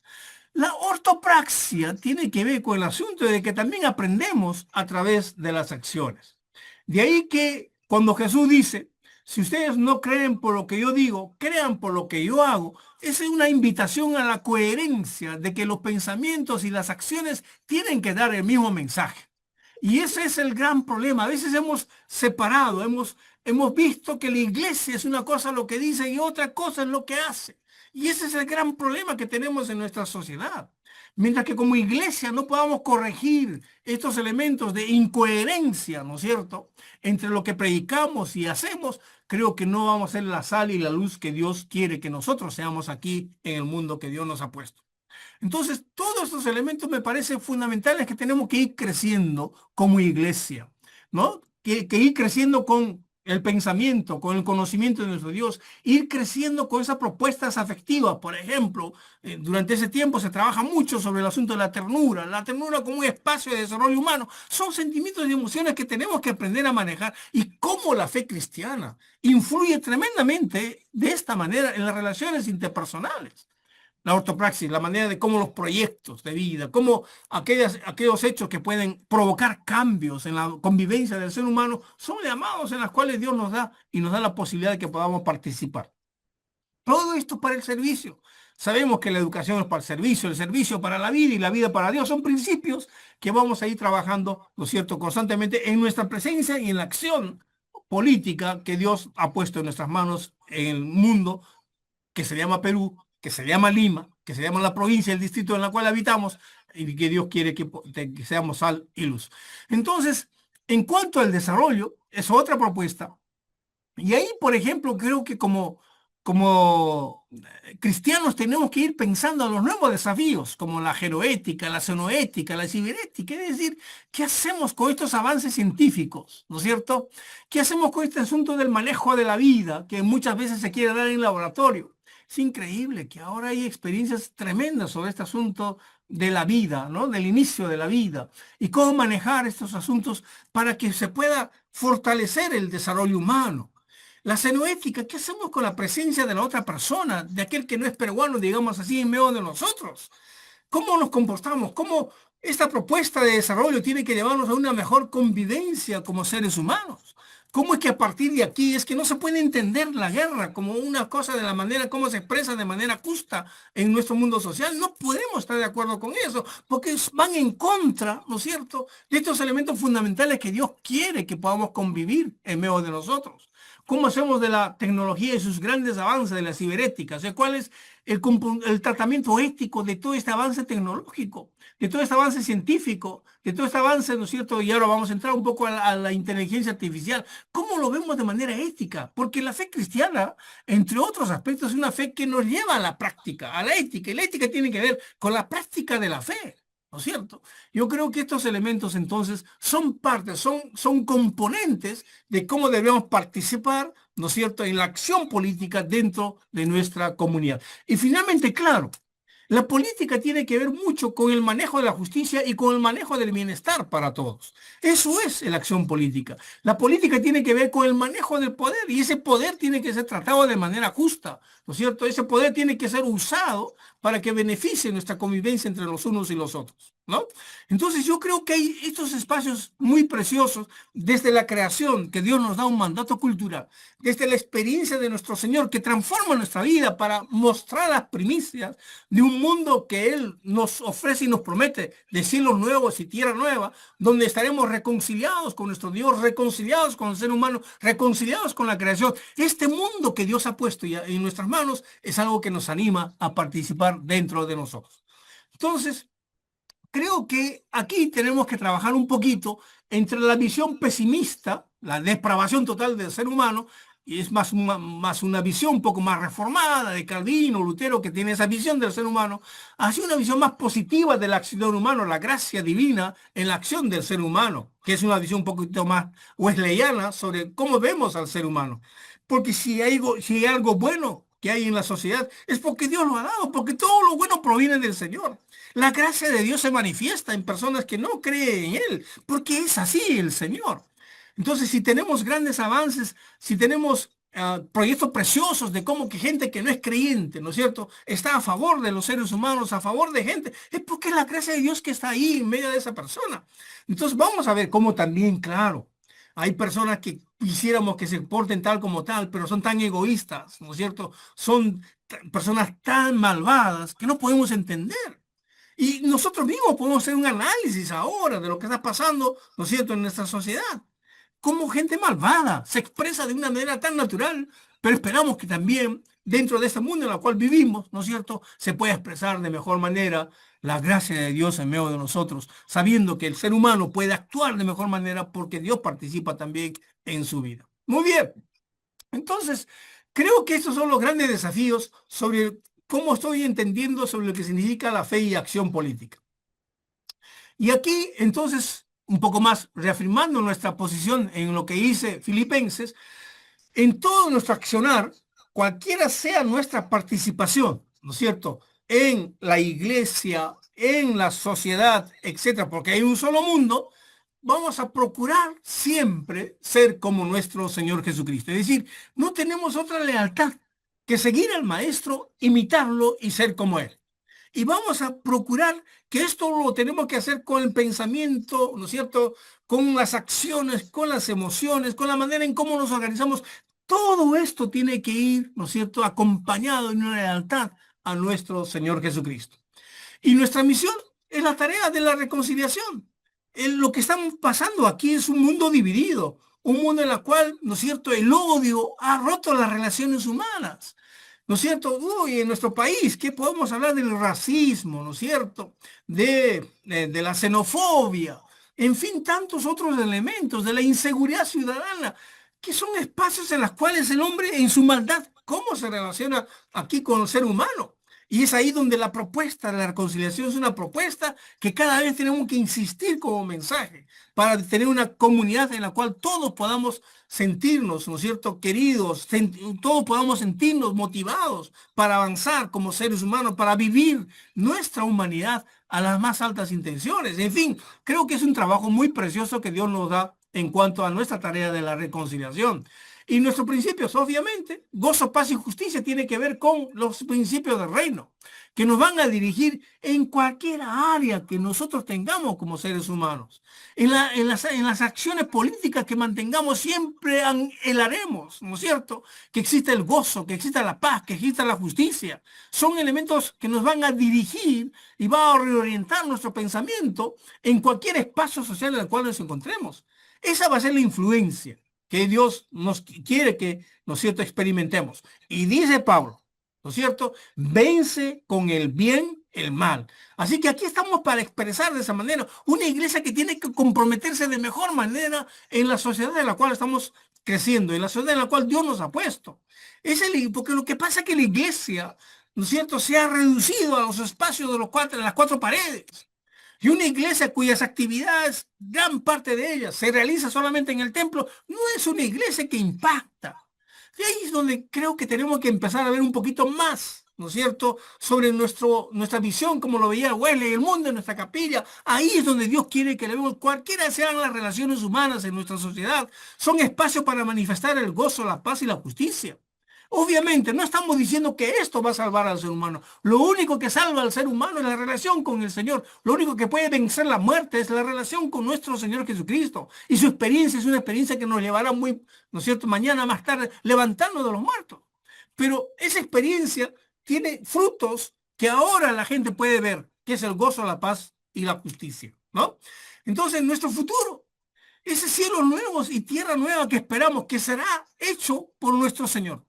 La ortopraxia tiene que ver con el asunto de que también aprendemos a través de las acciones. De ahí que cuando Jesús dice, si ustedes no creen por lo que yo digo, crean por lo que yo hago, esa es una invitación a la coherencia de que los pensamientos y las acciones tienen que dar el mismo mensaje. Y ese es el gran problema. A veces hemos separado, hemos visto que la iglesia es una cosa lo que dice y otra cosa es lo que hace. Y ese es el gran problema que tenemos en nuestra sociedad. Mientras que como iglesia no podamos corregir estos elementos de incoherencia, ¿no es cierto?, entre lo que predicamos y hacemos, creo que no vamos a ser la sal y la luz que Dios quiere que nosotros seamos aquí en el mundo que Dios nos ha puesto. Entonces, todos estos elementos me parecen fundamentales que tenemos que ir creciendo como iglesia, ¿no? Que ir creciendo con el pensamiento, con el conocimiento de nuestro Dios, ir creciendo con esas propuestas afectivas. Por ejemplo, durante ese tiempo se trabaja mucho sobre el asunto de la ternura como un espacio de desarrollo humano. Son sentimientos y emociones que tenemos que aprender a manejar y cómo la fe cristiana influye tremendamente de esta manera en las relaciones interpersonales. La ortopraxis, la manera de cómo los proyectos de vida, cómo aquellos hechos que pueden provocar cambios en la convivencia del ser humano son llamados en las cuales Dios nos da y nos da la posibilidad de que podamos participar. Todo esto para el servicio. Sabemos que la educación es para el servicio para la vida y la vida para Dios. Son principios que vamos a ir trabajando, ¿no es cierto?, constantemente en nuestra presencia y en la acción política que Dios ha puesto en nuestras manos en el mundo que se llama Perú, que se llama Lima, que se llama la provincia, el distrito en la cual habitamos, y que Dios quiere que seamos sal y luz. Entonces, en cuanto al desarrollo, es otra propuesta. Y ahí, por ejemplo, creo que como cristianos tenemos que ir pensando en los nuevos desafíos, como la genoética, la xenoética, la ciberética, es decir, ¿qué hacemos con estos avances científicos? ¿No es cierto? ¿Qué hacemos con este asunto del manejo de la vida, que muchas veces se quiere dar en laboratorio? Es increíble que ahora hay experiencias tremendas sobre este asunto de la vida, ¿no?, del inicio de la vida, y cómo manejar estos asuntos para que se pueda fortalecer el desarrollo humano. La xenoética, ¿qué hacemos con la presencia de la otra persona, de aquel que no es peruano, digamos así, en medio de nosotros? ¿Cómo nos comportamos? ¿Cómo esta propuesta de desarrollo tiene que llevarnos a una mejor convivencia como seres humanos? ¿Cómo es que a partir de aquí es que no se puede entender la guerra como una cosa de la manera como se expresa de manera justa en nuestro mundo social? No podemos estar de acuerdo con eso, porque van en contra, ¿no es cierto?, de estos elementos fundamentales que Dios quiere que podamos convivir en medio de nosotros. ¿Cómo hacemos de la tecnología y sus grandes avances de la ciberética? O sea, ¿cuál es el tratamiento ético de todo este avance tecnológico, de todo este avance científico, de todo este avance, ¿no es cierto? Y ahora vamos a entrar un poco a la inteligencia artificial. ¿Cómo lo vemos de manera ética? Porque la fe cristiana, entre otros aspectos, es una fe que nos lleva a la práctica, a la ética. Y la ética tiene que ver con la práctica de la fe. ¿No es cierto? Yo creo que estos elementos entonces son partes, son componentes de cómo debemos participar, ¿no es cierto?, en la acción política dentro de nuestra comunidad. Y finalmente, claro, la política tiene que ver mucho con el manejo de la justicia y con el manejo del bienestar para todos. Eso es la acción política. La política tiene que ver con el manejo del poder y ese poder tiene que ser tratado de manera justa, ¿no es cierto? Ese poder tiene que ser usado para que beneficie nuestra convivencia entre los unos y los otros, ¿no? Entonces yo creo que hay estos espacios muy preciosos desde la creación, que Dios nos da un mandato cultural, desde la experiencia de nuestro Señor que transforma nuestra vida para mostrar las primicias de un mundo que Él nos ofrece y nos promete de cielos nuevos y tierra nueva, donde estaremos reconciliados con nuestro Dios, reconciliados con el ser humano, reconciliados con la creación. Este mundo que Dios ha puesto en nuestras manos es algo que nos anima a participar dentro de nosotros. Entonces, creo que aquí tenemos que trabajar un poquito entre la visión pesimista, la depravación total del ser humano, y es más una visión un poco más reformada de Calvino, Lutero, que tiene esa visión del ser humano, hacia una visión más positiva de la acción humana, la gracia divina en la acción del ser humano, que es una visión un poquito más wesleyana sobre cómo vemos al ser humano. Porque si hay algo bueno que hay en la sociedad, es porque Dios lo ha dado, porque todo lo bueno proviene del Señor. La gracia de Dios se manifiesta en personas que no creen en Él, porque es así el Señor. Entonces, si tenemos grandes avances, si tenemos proyectos preciosos de cómo que gente que no es creyente, ¿no es cierto?, está a favor de los seres humanos, a favor de gente, es porque es la gracia de Dios que está ahí en medio de esa persona. Entonces, vamos a ver cómo también, claro, hay personas que quisiéramos que se porten tal como tal, pero son tan egoístas, ¿no es cierto? Son personas tan malvadas que no podemos entender. Y nosotros mismos podemos hacer un análisis ahora de lo que está pasando, ¿no es cierto?, en nuestra sociedad. Cómo gente malvada se expresa de una manera tan natural, pero esperamos que también dentro de este mundo en el cual vivimos, ¿no es cierto?, se pueda expresar de mejor manera la gracia de Dios en medio de nosotros, sabiendo que el ser humano puede actuar de mejor manera porque Dios participa también en su vida. Muy bien. Entonces, creo que estos son los grandes desafíos sobre cómo estoy entendiendo sobre lo que significa la fe y acción política. Y aquí, entonces, un poco más reafirmando nuestra posición en lo que dice Filipenses, en todo nuestro accionar, cualquiera sea nuestra participación, ¿no es cierto?, en la iglesia, en la sociedad, etcétera, porque hay un solo mundo, vamos a procurar siempre ser como nuestro Señor Jesucristo. Es decir, no tenemos otra lealtad que seguir al Maestro, imitarlo y ser como Él. Y vamos a procurar que esto lo tenemos que hacer con el pensamiento, ¿no es cierto?, con las acciones, con las emociones, con la manera en cómo nos organizamos. Todo esto tiene que ir, ¿no es cierto?, acompañado de una lealtad a nuestro Señor Jesucristo. Y nuestra misión es la tarea de la reconciliación. Lo que estamos pasando aquí es un mundo dividido, un mundo en el cual, ¿no es cierto?, el odio ha roto las relaciones humanas. ¿No es cierto? Uy, en nuestro país, ¿qué podemos hablar del racismo? ¿No es cierto? De la xenofobia, en fin, tantos otros elementos, de la inseguridad ciudadana, que son espacios en los cuales el hombre en su maldad, ¿cómo se relaciona aquí con el ser humano? Y es ahí donde la propuesta de la reconciliación es una propuesta que cada vez tenemos que insistir como mensaje para tener una comunidad en la cual todos podamos sentirnos, ¿no es cierto?, queridos, todos podamos sentirnos motivados para avanzar como seres humanos, para vivir nuestra humanidad a las más altas intenciones. En fin, creo que es un trabajo muy precioso que Dios nos da en cuanto a nuestra tarea de la reconciliación. Y nuestros principios, obviamente, gozo, paz y justicia, tiene que ver con los principios del reino, que nos van a dirigir en cualquier área que nosotros tengamos como seres humanos. En las acciones políticas que mantengamos siempre anhelaremos, ¿no es cierto?, que exista el gozo, que exista la paz, que exista la justicia. Son elementos que nos van a dirigir y van a reorientar nuestro pensamiento en cualquier espacio social en el cual nos encontremos. Esa va a ser la influencia. que Dios nos quiere que, ¿no es cierto?, experimentemos. Y dice Pablo, ¿no es cierto?, vence con el bien el mal. Así que aquí estamos para expresar de esa manera una iglesia que tiene que comprometerse de mejor manera en la sociedad en la cual estamos creciendo, en la sociedad en la cual Dios nos ha puesto. Porque lo que pasa es que la iglesia, ¿no es cierto?, se ha reducido a los espacios de las cuatro paredes. Y una iglesia cuyas actividades, gran parte de ellas, se realiza solamente en el templo, no es una iglesia que impacta. Y ahí es donde creo que tenemos que empezar a ver un poquito más, ¿no es cierto?, sobre nuestra visión, como lo veía Wesley, el mundo en nuestra capilla. Ahí es donde Dios quiere que le vemos, cualquiera sean las relaciones humanas en nuestra sociedad, son espacios para manifestar el gozo, la paz y la justicia. Obviamente, no estamos diciendo que esto va a salvar al ser humano. Lo único que salva al ser humano es la relación con el Señor. Lo único que puede vencer la muerte es la relación con nuestro Señor Jesucristo. Y su experiencia es una experiencia que nos llevará muy, ¿no es cierto?, mañana más tarde, levantando de los muertos. Pero esa experiencia tiene frutos que ahora la gente puede ver, que es el gozo, la paz y la justicia, ¿no? Entonces, nuestro futuro, ese cielo nuevo y tierra nueva que esperamos, que será hecho por nuestro Señor.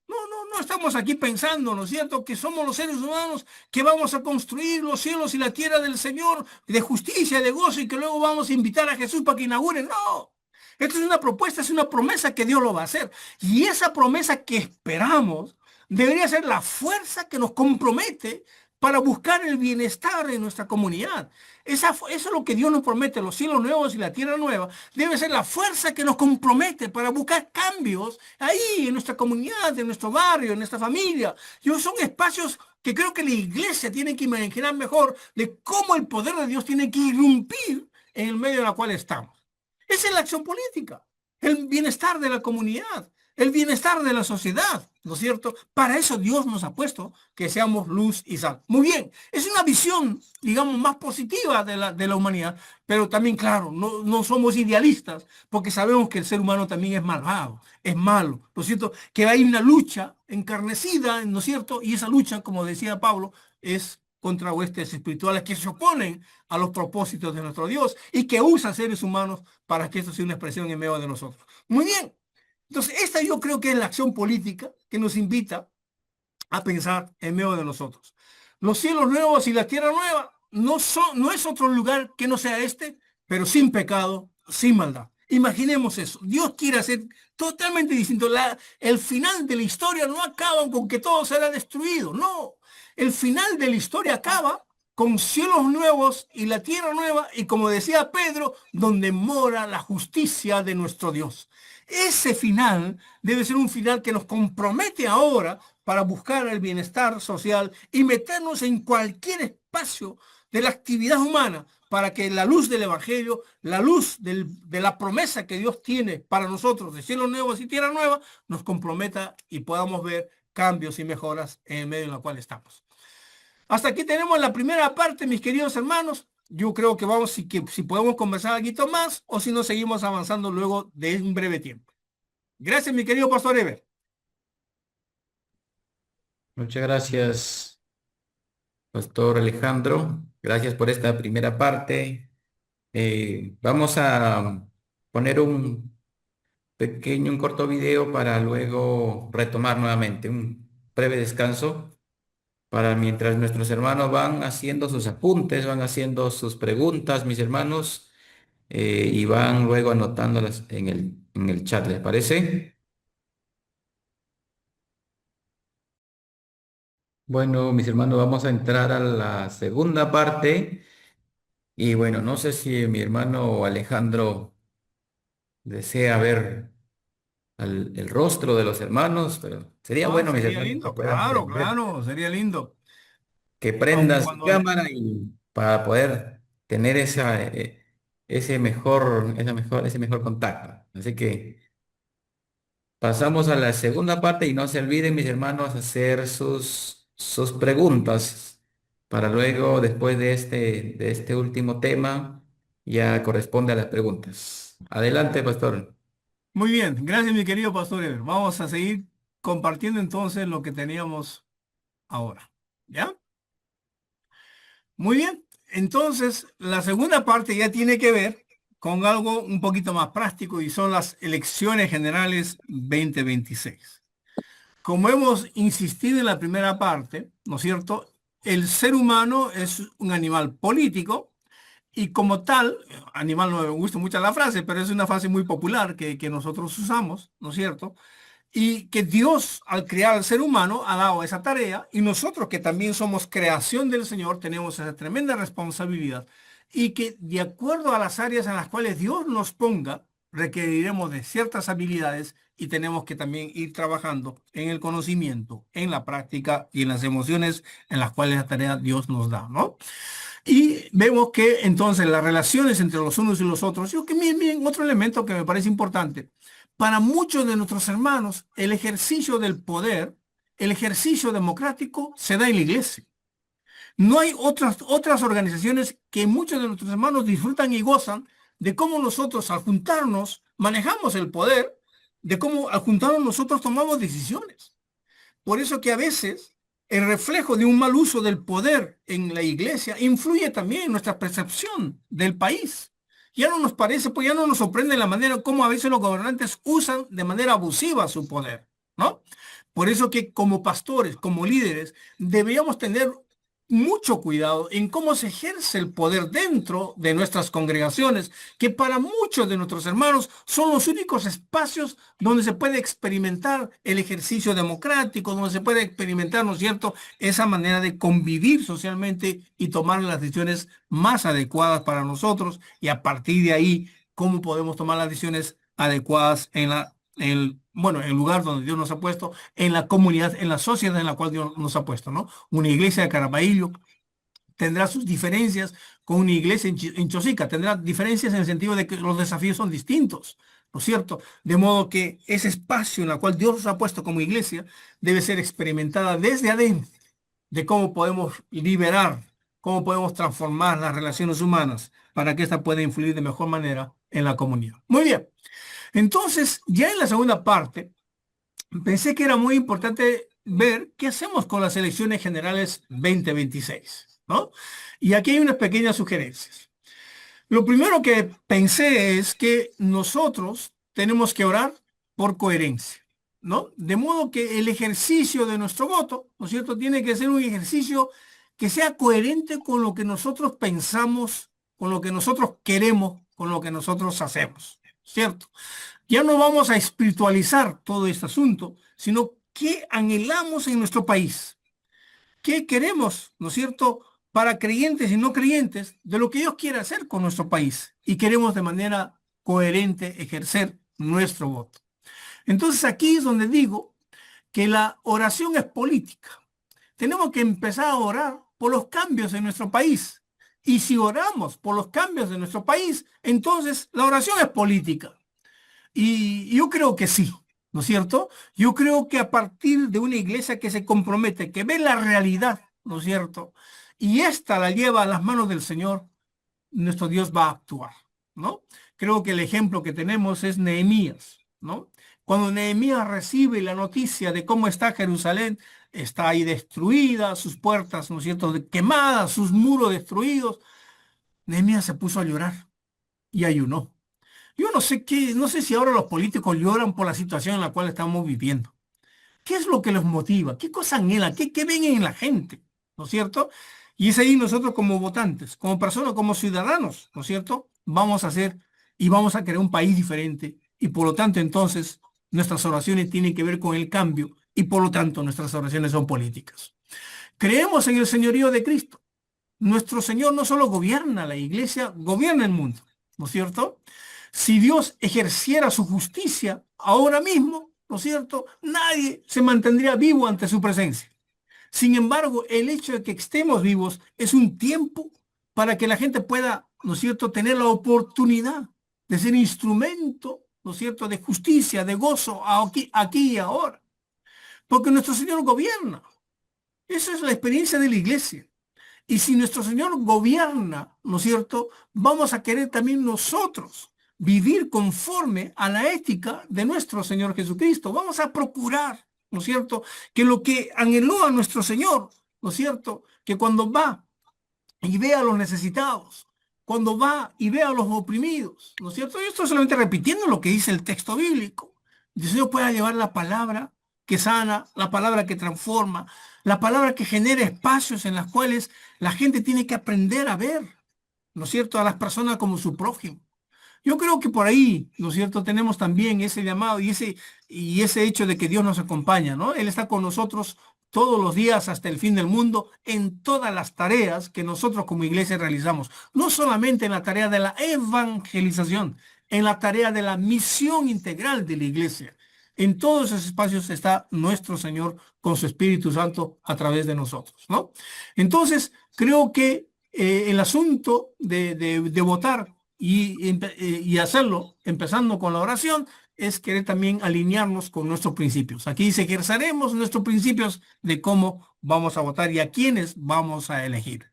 No estamos aquí pensando, ¿no es cierto?, que somos los seres humanos que vamos a construir los cielos y la tierra del Señor de justicia, de gozo, y que luego vamos a invitar a Jesús para que inaugure. No, esto es una propuesta, es una promesa que Dios lo va a hacer. Y esa promesa que esperamos debería ser la fuerza que nos compromete para buscar el bienestar en nuestra comunidad. Eso es lo que Dios nos promete, los cielos nuevos y la tierra nueva. Debe ser la fuerza que nos compromete para buscar cambios ahí en nuestra comunidad, en nuestro barrio, en nuestra familia. Son espacios que creo que la iglesia tiene que imaginar mejor de cómo el poder de Dios tiene que irrumpir en el medio en el cual estamos. Esa es la acción política, el bienestar de la comunidad, el bienestar de la sociedad, ¿no es cierto? Para eso Dios nos ha puesto que seamos luz y sal. Muy bien, es una visión, digamos, más positiva de la humanidad, pero también, claro, no somos idealistas, porque sabemos que el ser humano también es malvado, es malo, ¿no es cierto? Que hay una lucha encarnecida, ¿no es cierto? Y esa lucha, como decía Pablo, es contra huestes espirituales que se oponen a los propósitos de nuestro Dios y que usa seres humanos para que esto sea una expresión en medio de nosotros. Muy bien. Entonces, esta yo creo que es la acción política que nos invita a pensar en medio de nosotros. Los cielos nuevos y la tierra nueva no es otro lugar que no sea este, pero sin pecado, sin maldad. Imaginemos eso. Dios quiere hacer totalmente distinto. El final de la historia no acaba con que todo será destruido. No. El final de la historia acaba con cielos nuevos y la tierra nueva, y como decía Pedro, donde mora la justicia de nuestro Dios. Ese final debe ser un final que nos compromete ahora para buscar el bienestar social y meternos en cualquier espacio de la actividad humana para que la luz del Evangelio, la luz de la promesa que Dios tiene para nosotros de cielos nuevos y tierra nueva, nos comprometa y podamos ver cambios y mejoras en el medio en el cual estamos. Hasta aquí tenemos la primera parte, mis queridos hermanos. Yo creo que vamos, si podemos conversar algo más, o si no, seguimos avanzando luego de un breve tiempo. Gracias, mi querido Pastor Ever. Muchas gracias, Pastor Alejandro. Gracias por esta primera parte. Vamos a poner un corto video para luego retomar nuevamente un breve descanso para mientras nuestros hermanos van haciendo sus apuntes, van haciendo sus preguntas, mis hermanos, y van luego anotándolas en el chat, ¿les parece? Bueno, mis hermanos, vamos a entrar a la segunda parte. Y bueno, no sé si mi hermano Alejandro desea ver el rostro de los hermanos, pero sería bueno, mis Sería hermanos, que lindo, puedan claro, prender, claro, sería lindo. que Aunque prendan su cuando cámara y para poder tener ese mejor contacto. Así que pasamos a la segunda parte y no se olviden, mis hermanos, hacer sus preguntas para luego, después de este último tema, ya corresponde a las preguntas. Adelante, pastor. Muy bien, gracias, mi querido Pastor Ever. Vamos a seguir compartiendo entonces lo que teníamos ahora. ¿Ya? Muy bien. Entonces, la segunda parte ya tiene que ver con algo un poquito más práctico y son las elecciones generales 2026. Como hemos insistido en la primera parte, ¿no es cierto? El ser humano es un animal político y como tal, animal no me gusta mucho la frase, pero es una frase muy popular que nosotros usamos, ¿no es cierto? Y que Dios, al crear al ser humano, ha dado esa tarea y nosotros que también somos creación del Señor, tenemos esa tremenda responsabilidad y que de acuerdo a las áreas en las cuales Dios nos ponga, requeriremos de ciertas habilidades y tenemos que también ir trabajando en el conocimiento, en la práctica y en las emociones en las cuales la tarea Dios nos da, ¿no? Y vemos que entonces las relaciones entre los unos y los otros, yo que miren, otro elemento que me parece importante, para muchos de nuestros hermanos, el ejercicio del poder, el ejercicio democrático se da en la iglesia. No hay otras organizaciones que muchos de nuestros hermanos disfrutan y gozan de cómo nosotros al juntarnos manejamos el poder, de cómo al juntarnos nosotros tomamos decisiones. Por eso que a veces el reflejo de un mal uso del poder en la iglesia influye también en nuestra percepción del país. Ya no nos parece, pues ya no nos sorprende la manera como a veces los gobernantes usan de manera abusiva su poder, ¿no? Por eso que como pastores, como líderes, deberíamos tener mucho cuidado en cómo se ejerce el poder dentro de nuestras congregaciones, que para muchos de nuestros hermanos son los únicos espacios donde se puede experimentar el ejercicio democrático, donde se puede experimentar, ¿no es cierto?, esa manera de convivir socialmente y tomar las decisiones más adecuadas para nosotros y a partir de ahí, cómo podemos tomar las decisiones adecuadas en el lugar donde Dios nos ha puesto, en la comunidad, en la sociedad en la cual Dios nos ha puesto, ¿no? Una iglesia de Caraballo tendrá sus diferencias con una iglesia en Chosica, tendrá diferencias en el sentido de que los desafíos son distintos, ¿no es cierto? De modo que ese espacio en el cual Dios nos ha puesto como iglesia debe ser experimentada desde adentro, de cómo podemos liberar, cómo podemos transformar las relaciones humanas para que ésta pueda influir de mejor manera en la comunidad. Muy bien. Entonces, ya en la segunda parte, pensé que era muy importante ver qué hacemos con las elecciones generales 2026, ¿no? Y aquí hay unas pequeñas sugerencias. Lo primero que pensé es que nosotros tenemos que orar por coherencia, ¿no? De modo que el ejercicio de nuestro voto, ¿no es cierto?, tiene que ser un ejercicio que sea coherente con lo que nosotros pensamos, con lo que nosotros queremos, con lo que nosotros hacemos, ¿cierto? Ya no vamos a espiritualizar todo este asunto, sino qué anhelamos en nuestro país, qué queremos, ¿no es cierto?, para creyentes y no creyentes, de lo que Dios quiere hacer con nuestro país y queremos de manera coherente ejercer nuestro voto. Entonces aquí es donde digo que la oración es política. Tenemos que empezar a orar por los cambios en nuestro país. Y si oramos por los cambios de nuestro país, entonces la oración es política. Y yo creo que sí, ¿no es cierto? Yo creo que a partir de una iglesia que se compromete, que ve la realidad, ¿no es cierto?, y esta la lleva a las manos del Señor, nuestro Dios va a actuar, ¿no? Creo que el ejemplo que tenemos es Nehemías, ¿no? Cuando Nehemías recibe la noticia de cómo está Jerusalén, está ahí destruida, sus puertas, ¿no es cierto?, quemadas, sus muros destruidos, Nehemías se puso a llorar y ayunó. Yo no sé si ahora los políticos lloran por la situación en la cual estamos viviendo. ¿Qué es lo que los motiva? ¿Qué cosa anhelan? ¿Qué ven en la gente? ¿No es cierto? Y es ahí nosotros como votantes, como personas, como ciudadanos, ¿no es cierto?, vamos a hacer y vamos a crear un país diferente. Y por lo tanto, entonces, nuestras oraciones tienen que ver con el cambio y por lo tanto nuestras oraciones son políticas. Creemos en el señorío de Cristo. Nuestro Señor no solo gobierna la iglesia, gobierna el mundo, ¿no es cierto? Si Dios ejerciera su justicia ahora mismo, ¿no es cierto?, nadie se mantendría vivo ante su presencia. Sin embargo, el hecho de que estemos vivos es un tiempo para que la gente pueda, ¿no es cierto?, tener la oportunidad de ser instrumento, ¿no es cierto?, de justicia, de gozo aquí y ahora. Porque nuestro Señor gobierna. Esa es la experiencia de la iglesia. Y si nuestro Señor gobierna, ¿no es cierto?, vamos a querer también nosotros vivir conforme a la ética de nuestro Señor Jesucristo. Vamos a procurar, ¿no es cierto?, que lo que anheló a nuestro Señor, ¿no es cierto?, que cuando va y ve a los necesitados, cuando va y ve a los oprimidos, ¿no es cierto? Yo estoy solamente repitiendo lo que dice el texto bíblico. El Señor pueda llevar la palabra que sana, la palabra que transforma, la palabra que genera espacios en los cuales la gente tiene que aprender a ver, ¿no es cierto?, a las personas como su prójimo. Yo creo que por ahí, ¿no es cierto?, tenemos también ese llamado y ese hecho de que Dios nos acompaña, ¿no? Él está con nosotros todos los días hasta el fin del mundo en todas las tareas que nosotros como iglesia realizamos. No solamente en la tarea de la evangelización, en la tarea de la misión integral de la iglesia. En todos esos espacios está nuestro Señor con su Espíritu Santo a través de nosotros, ¿no? Entonces, creo que el asunto de votar y hacerlo, empezando con la oración, es querer también alinearnos con nuestros principios. Aquí dice que ejerceremos nuestros principios de cómo vamos a votar y a quiénes vamos a elegir.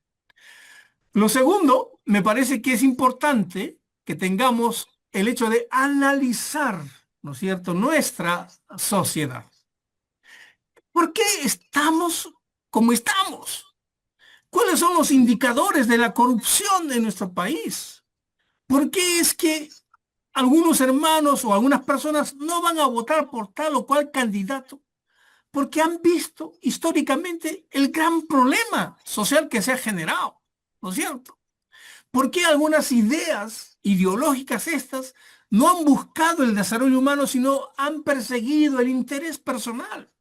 Lo segundo, me parece que es importante que tengamos el hecho de analizar, ¿no es cierto?, nuestra sociedad. ¿Por qué estamos como estamos? ¿Cuáles son los indicadores de la corrupción de nuestro país? ¿Por qué es que algunos hermanos o algunas personas no van a votar por tal o cual candidato? Porque han visto históricamente el gran problema social que se ha generado, ¿no es cierto? ¿Por qué algunas ideas ideológicas estas no han buscado el desarrollo humano, sino han perseguido el interés personal,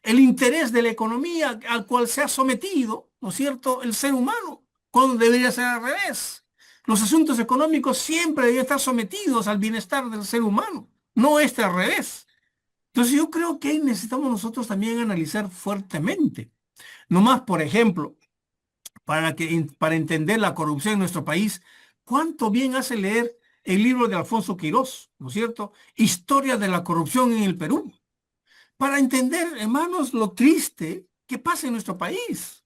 el interés de la economía al cual se ha sometido, ¿no es cierto?, el ser humano, cuando debería ser al revés? Los asuntos económicos siempre deben estar sometidos al bienestar del ser humano, no al revés. Entonces yo creo que ahí necesitamos nosotros también analizar fuertemente. Nomás, por ejemplo, para entender la corrupción en nuestro país, cuánto bien hace leer el libro de Alfonso Quirós, ¿no es cierto?, Historia de la corrupción en el Perú, para entender, hermanos, lo triste que pasa en nuestro país.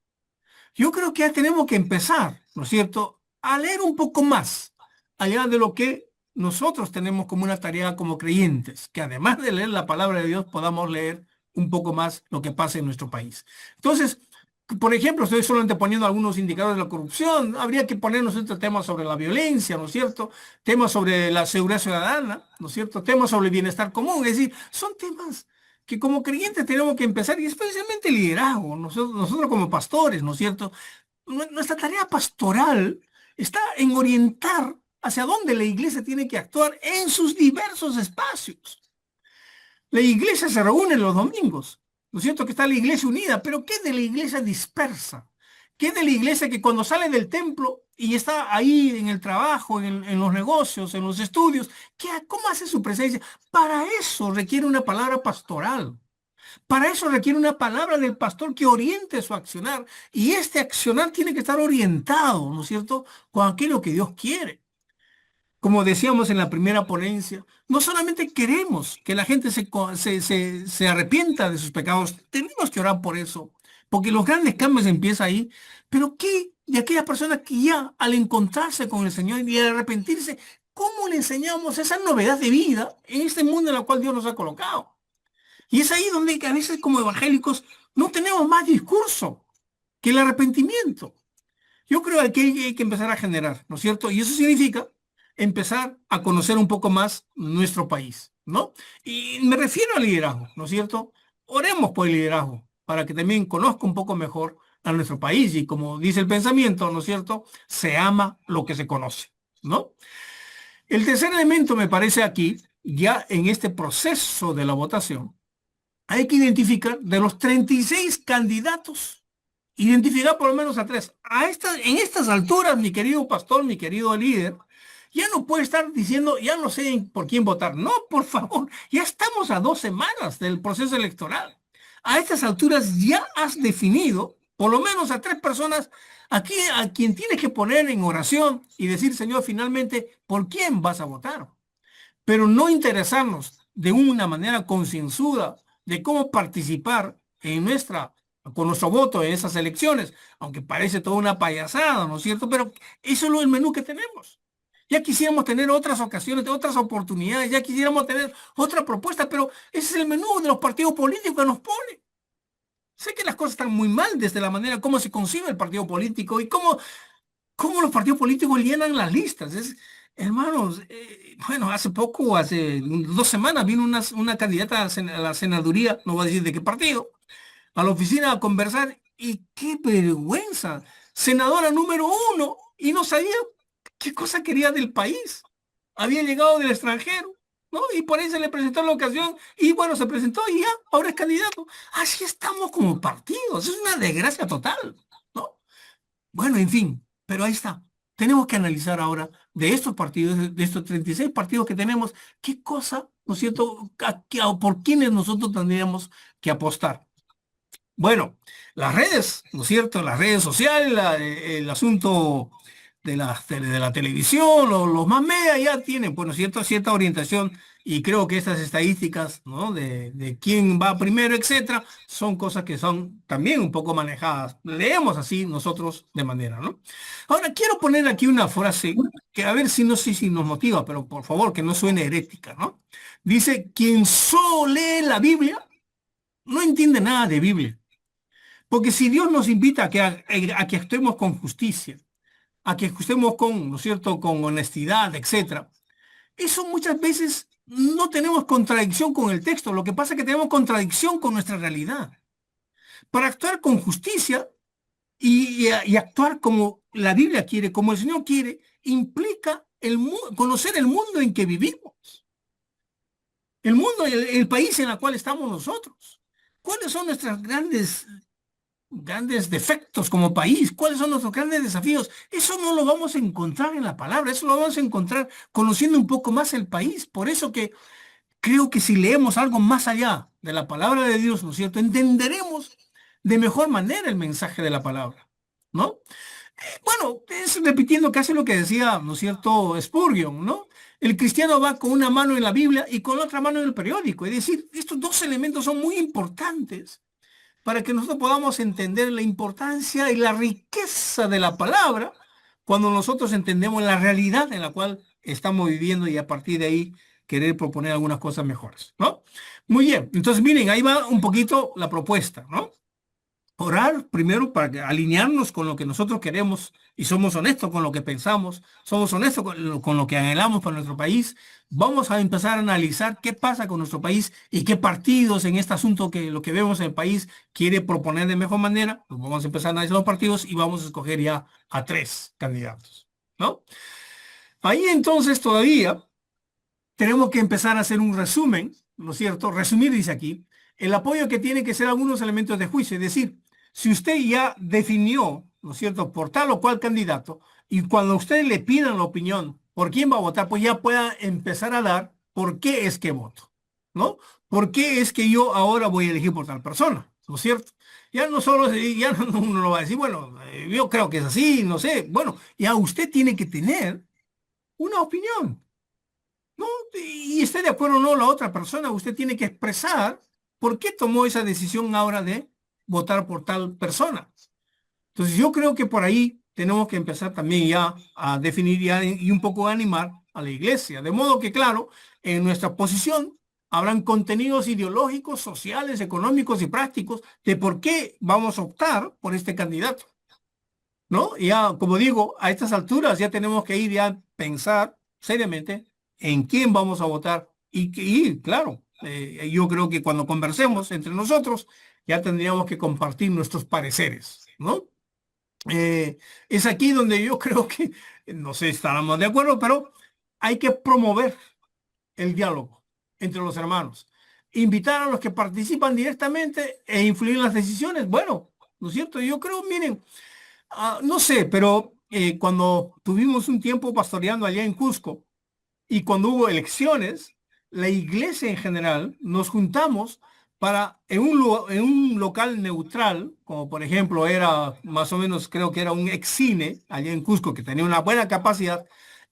Yo creo que ya tenemos que empezar, ¿no es cierto?, a leer un poco más allá de lo que nosotros tenemos como una tarea como creyentes, que además de leer la palabra de Dios podamos leer un poco más lo que pasa en nuestro país. Entonces, por ejemplo, estoy solamente poniendo algunos indicadores de la corrupción. Habría que ponernos este tema sobre la violencia, ¿no es cierto?, temas sobre la seguridad ciudadana, ¿no es cierto?, temas sobre el bienestar común. Es decir, son temas que como creyentes tenemos que empezar, y especialmente el liderazgo, nosotros como pastores, ¿no es cierto? Nuestra tarea pastoral está en orientar hacia dónde la iglesia tiene que actuar en sus diversos espacios. La iglesia se reúne los domingos, ¿no es cierto?, que está la iglesia unida, pero ¿qué de la iglesia dispersa? ¿Qué de la iglesia que cuando sale del templo y está ahí en el trabajo, en los negocios, en los estudios, cómo hace su presencia? Para eso requiere una palabra pastoral. Para eso requiere una palabra del pastor que oriente su accionar. Y este accionar tiene que estar orientado, ¿no es cierto?, con aquello que Dios quiere. Como decíamos en la primera ponencia, no solamente queremos que la gente se arrepienta de sus pecados, tenemos que orar por eso, porque los grandes cambios empiezan ahí. Pero ¿qué de aquellas personas que ya al encontrarse con el Señor y al arrepentirse, cómo le enseñamos esa novedad de vida en este mundo en el cual Dios nos ha colocado? Y es ahí donde a veces como evangélicos no tenemos más discurso que el arrepentimiento. Yo creo que hay que empezar a generar, ¿no es cierto? Y eso significa empezar a conocer un poco más nuestro país, ¿no? Y me refiero al liderazgo, ¿no es cierto? Oremos por el liderazgo para que también conozca un poco mejor a nuestro país. Y como dice el pensamiento, ¿no es cierto?, se ama lo que se conoce, ¿no? El tercer elemento me parece aquí, ya en este proceso de la votación, hay que identificar de los 36 candidatos, identificar por lo menos a 3. En estas alturas, mi querido pastor, mi querido líder, ya no puede estar diciendo, ya no sé por quién votar. No, por favor, ya estamos a 2 semanas del proceso electoral. A estas alturas ya has definido por lo menos a 3 personas aquí a quien tienes que poner en oración y decir, Señor, finalmente, ¿por quién vas a votar? Pero no interesarnos de una manera concienzuda de cómo participar con nuestro voto en esas elecciones, aunque parece toda una payasada, ¿no es cierto? Pero eso es el menú que tenemos. Ya quisiéramos tener otras ocasiones, otras oportunidades, ya quisiéramos tener otra propuesta, pero ese es el menú de los partidos políticos que nos ponen. Sé que las cosas están muy mal desde la manera como se concibe el partido político y cómo cómo los partidos políticos llenan las listas. Hermanos, bueno, hace poco, hace 2 semanas, vino una candidata a la senaduría, no voy a decir de qué partido, a la oficina a conversar, y qué vergüenza. Senadora número 1, y no sabía qué cosa quería del país. Había llegado del extranjero, ¿no? Y por ahí se le presentó la ocasión, y bueno, se presentó y ya, ahora es candidato. Así estamos como partidos, es una desgracia total, ¿no? Bueno, en fin, pero ahí está. Tenemos que analizar ahora de estos partidos, de estos 36 partidos que tenemos, qué cosa, ¿no es cierto?, o por quiénes nosotros tendríamos que apostar. Bueno, las redes, ¿no es cierto? Las redes sociales, el asunto de la televisión, los más media ya tienen, pues, ¿no es cierto?, cierta orientación, y creo que estas estadísticas, ¿no?, de quién va primero, etcétera, son cosas que son también un poco manejadas. Leemos así nosotros de manera, ¿no? Ahora, quiero poner aquí una frase que a ver si no sé si nos motiva, pero por favor que no suene herética, ¿no? Dice, quien solo lee la Biblia no entiende nada de Biblia. Porque si Dios nos invita a que actuemos con justicia, a que actuemos con, ¿no es cierto?, con honestidad, etcétera, eso muchas veces no tenemos contradicción con el texto. Lo que pasa es que tenemos contradicción con nuestra realidad. Para actuar con justicia y actuar como la Biblia quiere, como el Señor quiere, implica conocer el mundo en que vivimos, el mundo, el país en el cual estamos nosotros. ¿Cuáles son nuestras grandes defectos como país? ¿Cuáles son nuestros grandes desafíos? Eso no lo vamos a encontrar en la palabra, eso lo vamos a encontrar conociendo un poco más el país. Por eso que creo que si leemos algo más allá de la palabra de Dios, ¿no es cierto?, entenderemos de mejor manera el mensaje de la palabra, ¿no? Bueno, es repitiendo casi lo que decía, ¿no es cierto?, Spurgeon, ¿no? El cristiano va con una mano en la Biblia y con la otra mano en el periódico. Es decir, estos dos elementos son muy importantes para que nosotros podamos entender la importancia y la riqueza de la palabra cuando nosotros entendemos la realidad en la cual estamos viviendo, y a partir de ahí querer proponer algunas cosas mejores, ¿no? Muy bien, entonces miren, ahí va un poquito la propuesta, ¿no? Orar primero para alinearnos con lo que nosotros queremos y somos honestos con lo que pensamos, somos honestos con lo que anhelamos para nuestro país. Vamos a empezar a analizar qué pasa con nuestro país y qué partidos en este asunto, que lo que vemos en el país quiere proponer de mejor manera. Pues vamos a empezar a analizar los partidos y vamos a escoger ya a 3 candidatos, ¿no? Ahí entonces todavía tenemos que empezar a hacer un resumen, ¿no es cierto? Resumir, dice aquí, el apoyo que tiene que ser algunos elementos de juicio. Es decir, si usted ya definió, ¿no es cierto?, por tal o cual candidato, y cuando ustedes le pidan la opinión por quién va a votar, pues ya pueda empezar a dar por qué es que voto, ¿no? ¿Por qué es que yo ahora voy a elegir por tal persona? ¿No es cierto? Ya no solo, ya no, uno no va a decir, bueno, yo creo que es así, no sé. Bueno, ya usted tiene que tener una opinión, ¿no? Y esté de acuerdo o no la otra persona, usted tiene que expresar por qué tomó esa decisión ahora de votar por tal persona. Entonces yo creo que por ahí tenemos que empezar también ya a definir y un poco a animar a la iglesia. De modo que, claro, en nuestra posición habrán contenidos ideológicos, sociales, económicos y prácticos de por qué vamos a optar por este candidato, ¿no? Ya, como digo, a estas alturas ya tenemos que ir ya a pensar seriamente en quién vamos a votar. Y claro, yo creo que cuando conversemos entre nosotros ya tendríamos que compartir nuestros pareceres, ¿no? Es aquí donde yo creo que, no sé si estaremos de acuerdo, pero hay que promover el diálogo entre los hermanos, invitar a los que participan directamente e influir en las decisiones. Bueno, ¿no es cierto? Yo creo, miren, no sé, pero cuando tuvimos un tiempo pastoreando allá en Cusco, y cuando hubo elecciones, la iglesia en general nos juntamos para, en un local neutral, como por ejemplo era más o menos, creo que era un ex cine allá en Cusco, que tenía una buena capacidad,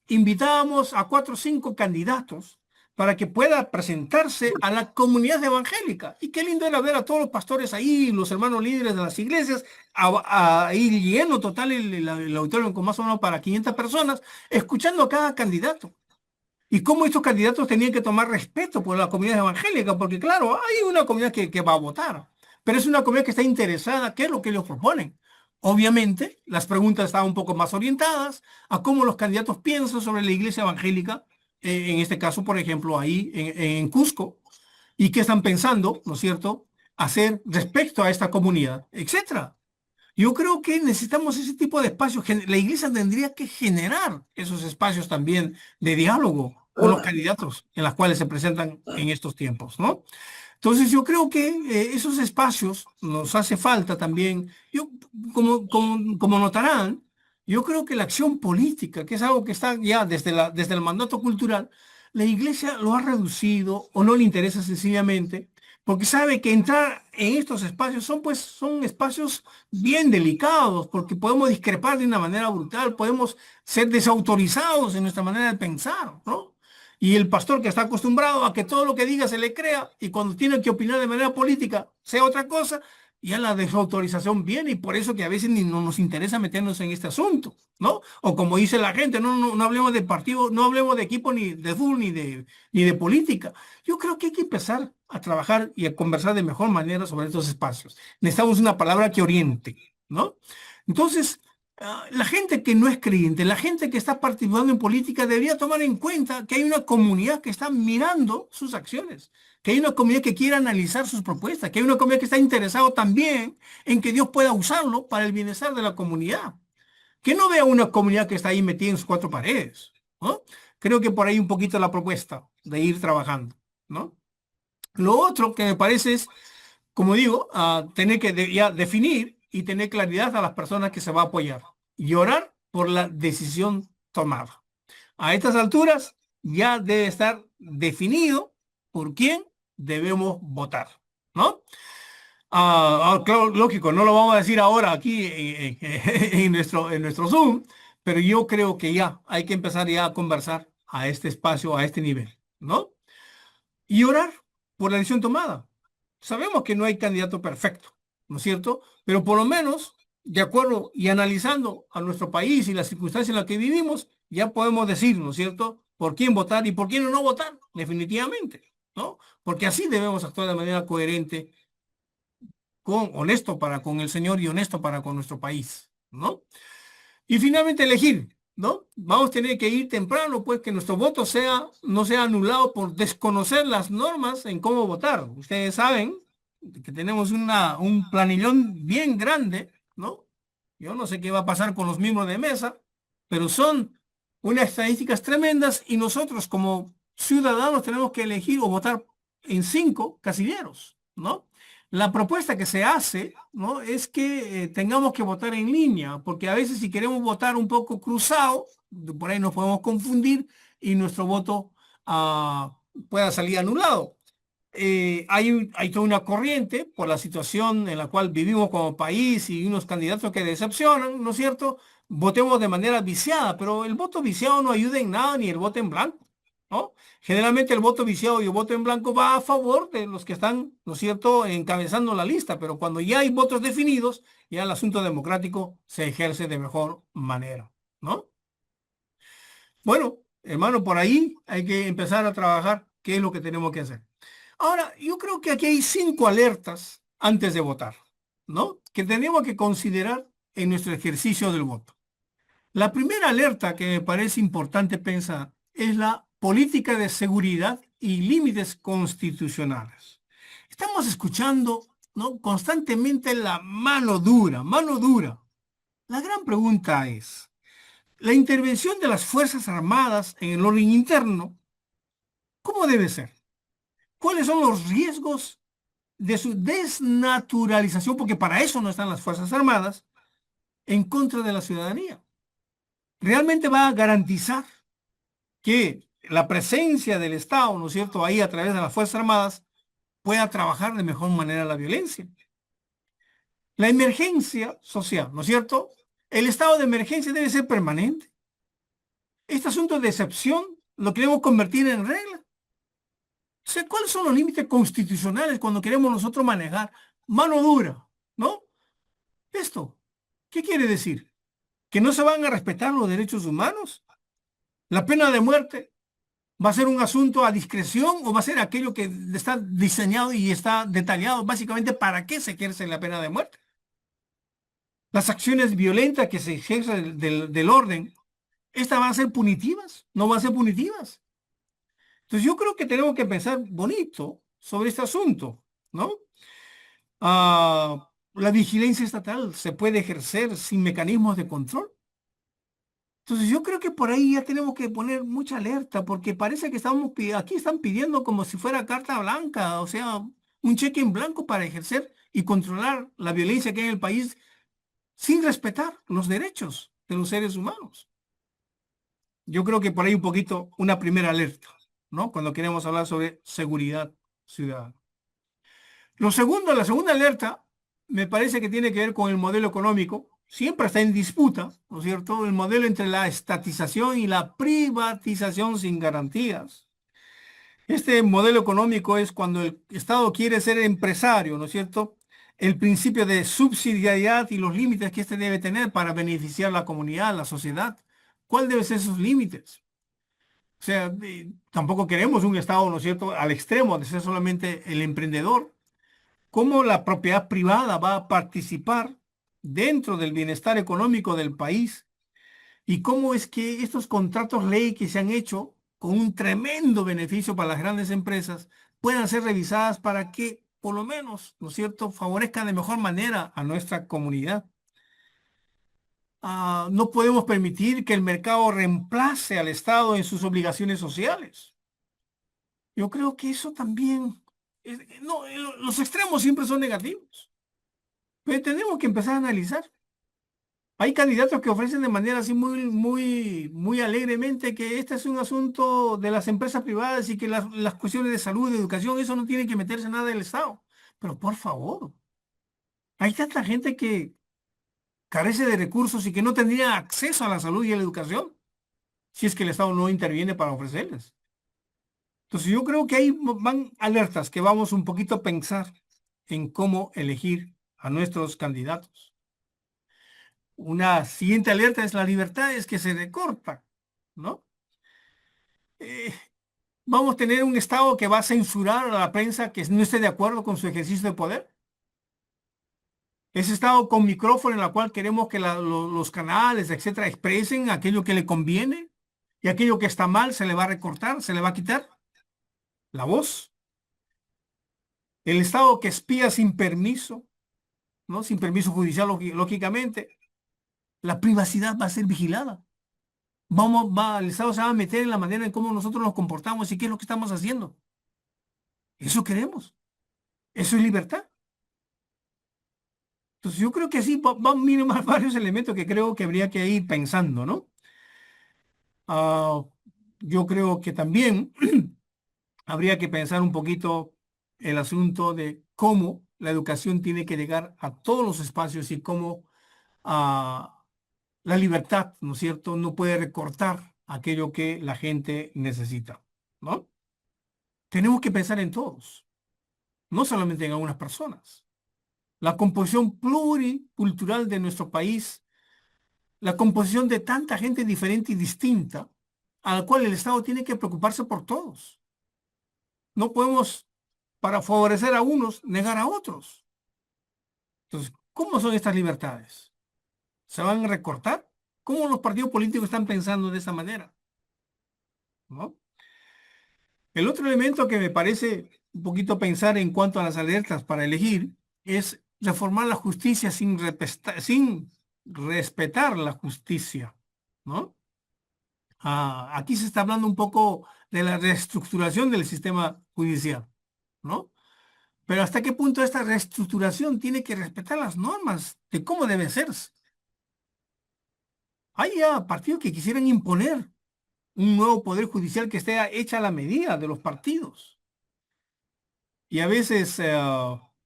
invitábamos a 4 o 5 candidatos para que pueda presentarse a la comunidad evangélica. Y qué lindo era ver a todos los pastores ahí, los hermanos líderes de las iglesias, a ir lleno total el auditorio con más o menos para 500 personas, escuchando a cada candidato. Y cómo estos candidatos tenían que tomar respeto por la comunidad evangélica, porque claro, hay una comunidad que va a votar, pero es una comunidad que está interesada, ¿qué es lo que ellos proponen? Obviamente, las preguntas estaban un poco más orientadas a cómo los candidatos piensan sobre la iglesia evangélica, en este caso, por ejemplo, ahí en Cusco, y qué están pensando, ¿no es cierto?, hacer respecto a esta comunidad, etcétera. Yo creo que necesitamos ese tipo de espacios. La iglesia tendría que generar esos espacios también de diálogo con los candidatos en los cuales se presentan en estos tiempos, ¿no? Entonces yo creo que esos espacios nos hace falta también. Yo, como notarán, yo creo que la acción política, que es algo que está ya desde el mandato cultural, la iglesia lo ha reducido o no le interesa sencillamente, porque sabe que entrar en estos espacios son espacios bien delicados, porque podemos discrepar de una manera brutal, podemos ser desautorizados en nuestra manera de pensar, ¿no? Y el pastor que está acostumbrado a que todo lo que diga se le crea y cuando tiene que opinar de manera política sea otra cosa, ya la desautorización viene y por eso que a veces ni no nos interesa meternos en este asunto, ¿no? O como dice la gente, no hablemos de partido, no hablemos de equipo ni de fútbol ni de política. Yo creo que hay que empezar a trabajar y a conversar de mejor manera sobre estos espacios. Necesitamos una palabra que oriente, ¿no? Entonces, la gente que no es creyente, la gente que está participando en política debería tomar en cuenta que hay una comunidad que está mirando sus acciones, que hay una comunidad que quiere analizar sus propuestas, que hay una comunidad que está interesado también en que Dios pueda usarlo para el bienestar de la comunidad. Que no vea una comunidad que está ahí metida en sus cuatro paredes, ¿no? Creo que por ahí un poquito la propuesta de ir trabajando, ¿no? Lo otro que me parece es, como digo, tener que ya definir y tener claridad a las personas que se va a apoyar y orar por la decisión tomada. A estas alturas ya debe estar definido por quién debemos votar, ¿no? Claro, lógico, no lo vamos a decir ahora aquí en nuestro Zoom, pero yo creo que ya hay que empezar ya a conversar a este espacio, a este nivel, ¿no? Y orar por la decisión tomada. Sabemos que no hay candidato perfecto, ¿no es cierto? Pero por lo menos, de acuerdo y analizando a nuestro país y las circunstancias en las que vivimos, ya podemos decir, ¿no es cierto?, por quién votar y por quién no votar, definitivamente, ¿no? Porque así debemos actuar de manera coherente, honesto para con el Señor y honesto para con nuestro país, ¿no? Y finalmente elegir, ¿no? Vamos a tener que ir temprano, pues que nuestro voto no sea anulado por desconocer las normas en cómo votar. Ustedes saben que tenemos un planillón bien grande, ¿no? Yo no sé qué va a pasar con los miembros de mesa, pero son unas estadísticas tremendas y nosotros como ciudadanos tenemos que elegir o votar en 5 casilleros, ¿no? La propuesta que se hace, ¿no?, es que tengamos que votar en línea, porque a veces si queremos votar un poco cruzado, por ahí nos podemos confundir y nuestro voto pueda salir anulado. Hay toda una corriente por la situación en la cual vivimos como país y unos candidatos que decepcionan, ¿no es cierto? Votemos de manera viciada, pero el voto viciado no ayuda en nada, ni el voto en blanco, ¿no? Generalmente el voto viciado y el voto en blanco va a favor de los que están, ¿no es cierto?, encabezando la lista, pero cuando ya hay votos definidos, ya el asunto democrático se ejerce de mejor manera, ¿no? Bueno, hermano, por ahí hay que empezar a trabajar qué es lo que tenemos que hacer. Ahora, yo creo que aquí hay 5 alertas antes de votar, ¿no?, que tenemos que considerar en nuestro ejercicio del voto. La primera alerta que me parece importante pensar es la política de seguridad y límites constitucionales. Estamos escuchando, ¿no?, constantemente la mano dura, mano dura. La gran pregunta es, la intervención de las Fuerzas Armadas en el orden interno, ¿cómo debe ser? ¿Cuáles son los riesgos de su desnaturalización? Porque para eso no están las Fuerzas Armadas en contra de la ciudadanía. ¿Realmente va a garantizar que la presencia del Estado, ¿no es cierto?, ahí a través de las Fuerzas Armadas pueda trabajar de mejor manera la violencia? La emergencia social, ¿no es cierto? El estado de emergencia debe ser permanente. Este asunto de excepción lo queremos convertir en regla. O sea, ¿cuáles son los límites constitucionales cuando queremos nosotros manejar mano dura, ¿no? Esto, ¿qué quiere decir? ¿Que no se van a respetar los derechos humanos? ¿La pena de muerte va a ser un asunto a discreción o va a ser aquello que está diseñado y está detallado básicamente para qué se ejerce la pena de muerte? Las acciones violentas que se ejercen del orden, estas van a ser punitivas, no van a ser punitivas. Entonces yo creo que tenemos que pensar bonito sobre este asunto, ¿no? La vigilancia estatal se puede ejercer sin mecanismos de control. Entonces yo creo que por ahí ya tenemos que poner mucha alerta, porque parece que aquí están pidiendo como si fuera carta blanca, o sea, un cheque en blanco para ejercer y controlar la violencia que hay en el país sin respetar los derechos de los seres humanos. Yo creo que por ahí un poquito una primera alerta, ¿no? Cuando queremos hablar sobre seguridad ciudadana. Lo segundo, la segunda alerta, me parece que tiene que ver con el modelo económico. Siempre está en disputa, ¿no es cierto? El modelo entre la estatización y la privatización sin garantías. Este modelo económico es cuando el Estado quiere ser empresario, ¿no es cierto? El principio de subsidiariedad y los límites que éste debe tener para beneficiar a la comunidad, la sociedad. ¿Cuál deben ser sus límites? O sea, tampoco queremos un Estado, ¿no es cierto?, al extremo de ser solamente el emprendedor. ¿Cómo la propiedad privada va a participar dentro del bienestar económico del país? ¿Y cómo es que estos contratos ley que se han hecho con un tremendo beneficio para las grandes empresas puedan ser revisadas para que, por lo menos, ¿no es cierto?, favorezcan de mejor manera a nuestra comunidad? No podemos permitir que el mercado reemplace al Estado en sus obligaciones sociales. Yo creo que eso también, no, los extremos siempre son negativos, pero tenemos que empezar a analizar. Hay candidatos que ofrecen de manera así muy alegremente que este es un asunto de las empresas privadas y que las cuestiones de salud, de educación, eso no tiene que meterse nada del Estado. Pero por favor, hay tanta gente que carece de recursos y que no tendría acceso a la salud y a la educación si es que el Estado no interviene para ofrecerles. Entonces yo creo que ahí van alertas que vamos un poquito a pensar en cómo elegir a nuestros candidatos. Una siguiente alerta es la libertad, es que se recorta, ¿no? Eh, Vamos a tener un Estado que va a censurar a la prensa que no esté de acuerdo con su ejercicio de poder. Ese Estado con micrófono en la cual queremos que los canales, etcétera, expresen aquello que le conviene y aquello que está mal se le va a recortar, se le va a quitar la voz. El Estado que espía sin permiso, ¿no? Sin permiso judicial, lógicamente. La privacidad va a ser vigilada. El Estado se va a meter en la manera en cómo nosotros nos comportamos y qué es lo que estamos haciendo. Eso queremos. Eso es libertad. Entonces yo creo que así van mirar varios elementos que creo que habría que ir pensando, ¿no? Ah, yo creo que también habría que pensar un poquito el asunto de cómo la educación tiene que llegar a todos los espacios y cómo la libertad, ¿no es cierto?, no puede recortar aquello que la gente necesita, ¿no? Tenemos que pensar en todos, no solamente en algunas personas. La composición pluricultural de nuestro país, la composición de tanta gente diferente y distinta, a la cual el Estado tiene que preocuparse por todos. No podemos, para favorecer a unos, negar a otros. Entonces, ¿cómo son estas libertades? ¿Se van a recortar? ¿Cómo los partidos políticos están pensando de esa manera? ¿No? El otro elemento que me parece un poquito pensar en cuanto a las alertas para elegir es reformar la justicia sin respetar la justicia, ¿no? Aquí se está hablando un poco de la reestructuración del sistema judicial, ¿no? Pero ¿hasta qué punto esta reestructuración tiene que respetar las normas de cómo debe hacerse? Hay ya partidos que quisieran imponer un nuevo poder judicial que esté hecha a la medida de los partidos. Y a veces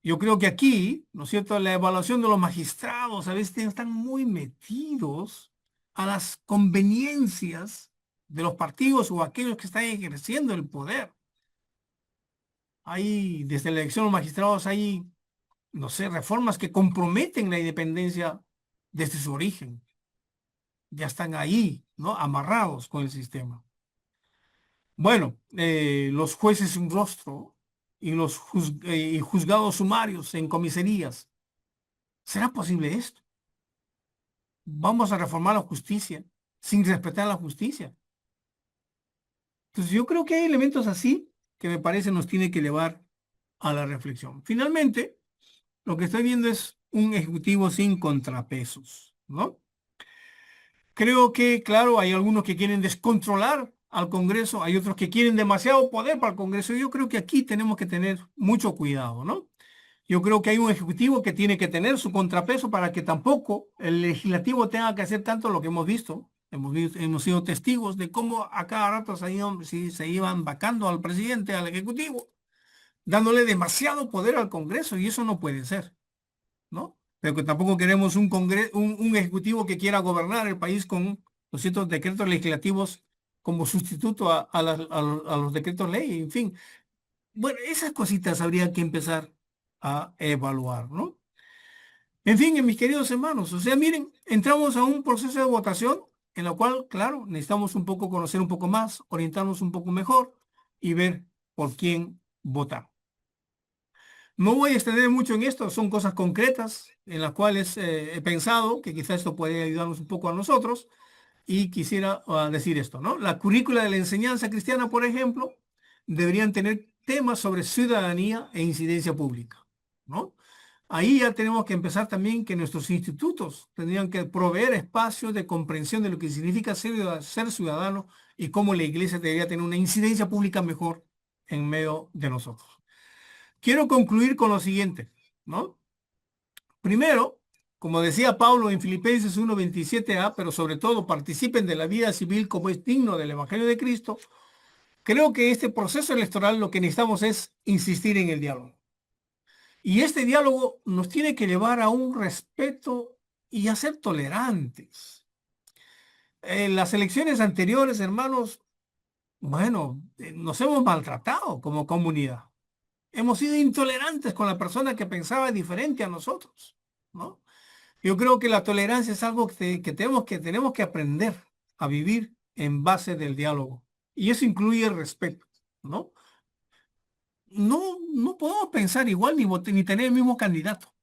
yo creo que aquí, ¿no es cierto?, la evaluación de los magistrados a veces están muy metidos a las conveniencias de los partidos o aquellos que están ejerciendo el poder. Hay, desde la elección de los magistrados, hay, no sé, reformas que comprometen la independencia desde su origen. Ya están ahí, ¿no?, amarrados con el sistema. Bueno, los jueces sin rostro y los juzgados sumarios en comisarías. ¿Será posible esto? vamos a reformar la justicia sin respetar la justicia. Entonces yo creo que hay elementos así que me parece nos tiene que llevar a la reflexión. Finalmente, lo que estoy viendo es un ejecutivo sin contrapesos, ¿no? Creo que, claro, hay algunos que quieren descontrolar al Congreso, hay otros que quieren demasiado poder para el Congreso. Yo creo que aquí tenemos que tener mucho cuidado, ¿no? Yo creo que hay un ejecutivo que tiene que tener su contrapeso para que tampoco el legislativo tenga que hacer tanto lo que hemos visto. Hemos sido testigos de cómo a cada rato se iban vacando al presidente, al ejecutivo, dándole demasiado poder al Congreso y eso no puede ser, ¿no? Pero que tampoco queremos un ejecutivo que quiera gobernar el país con los ciertos decretos legislativos como sustituto a los decretos ley, en fin. Bueno, esas cositas habría que empezar a evaluar, ¿no? En fin, mis queridos hermanos, o sea, miren, entramos a un proceso de votación en la cual, claro, necesitamos un poco conocer un poco más, orientarnos un poco mejor y ver por quién votar. No voy a extender mucho en esto, son cosas concretas en las cuales he pensado que quizás esto puede ayudarnos un poco a nosotros y quisiera decir esto, ¿no? La currícula de la enseñanza cristiana, por ejemplo, deberían tener temas sobre ciudadanía e incidencia pública, ¿no? Ahí ya tenemos que empezar también que nuestros institutos tendrían que proveer espacios de comprensión de lo que significa ser ciudadano y cómo la iglesia debería tener una incidencia pública mejor en medio de nosotros. Quiero concluir con lo siguiente, ¿no? Primero, como decía Pablo en Filipenses 1:27a, pero sobre todo participen de la vida civil como es digno del Evangelio de Cristo, creo que este proceso electoral lo que necesitamos es insistir en el diálogo. Y este diálogo nos tiene que llevar a un respeto y a ser tolerantes. En las elecciones anteriores, hermanos, bueno, nos hemos maltratado como comunidad. Hemos sido intolerantes con la persona que pensaba diferente a nosotros, ¿no? Yo creo que la tolerancia es algo tenemos que aprender a vivir en base del diálogo. Y eso incluye el respeto, ¿no? No podemos pensar igual ni tener el mismo candidato,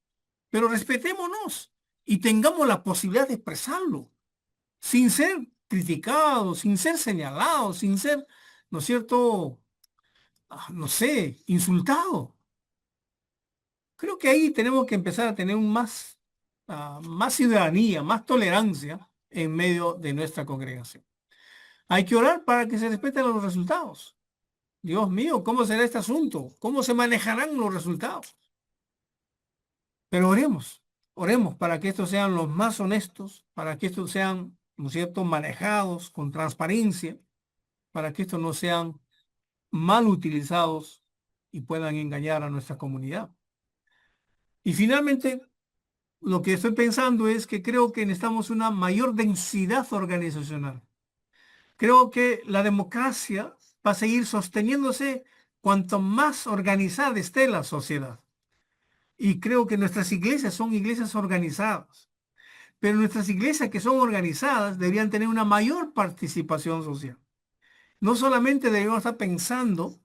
pero respetémonos y tengamos la posibilidad de expresarlo sin ser criticados, sin ser señalados, sin ser, ¿no es cierto? No sé, insultado. Creo que ahí tenemos que empezar a tener más ciudadanía, más tolerancia en medio de nuestra congregación. Hay que orar para que se respeten los resultados. Dios mío, ¿cómo será este asunto? ¿Cómo se manejarán los resultados? Pero oremos para que estos sean los más honestos, para que estos sean, ¿no es cierto?, manejados con transparencia, para que estos no sean mal utilizados y puedan engañar a nuestra comunidad. Y finalmente, lo que estoy pensando es que creo que necesitamos una mayor densidad organizacional. Creo que la democracia va a seguir sosteniéndose cuanto más organizada esté la sociedad. Y creo que nuestras iglesias son iglesias organizadas. Pero nuestras iglesias que son organizadas deberían tener una mayor participación social. No solamente deberíamos estar pensando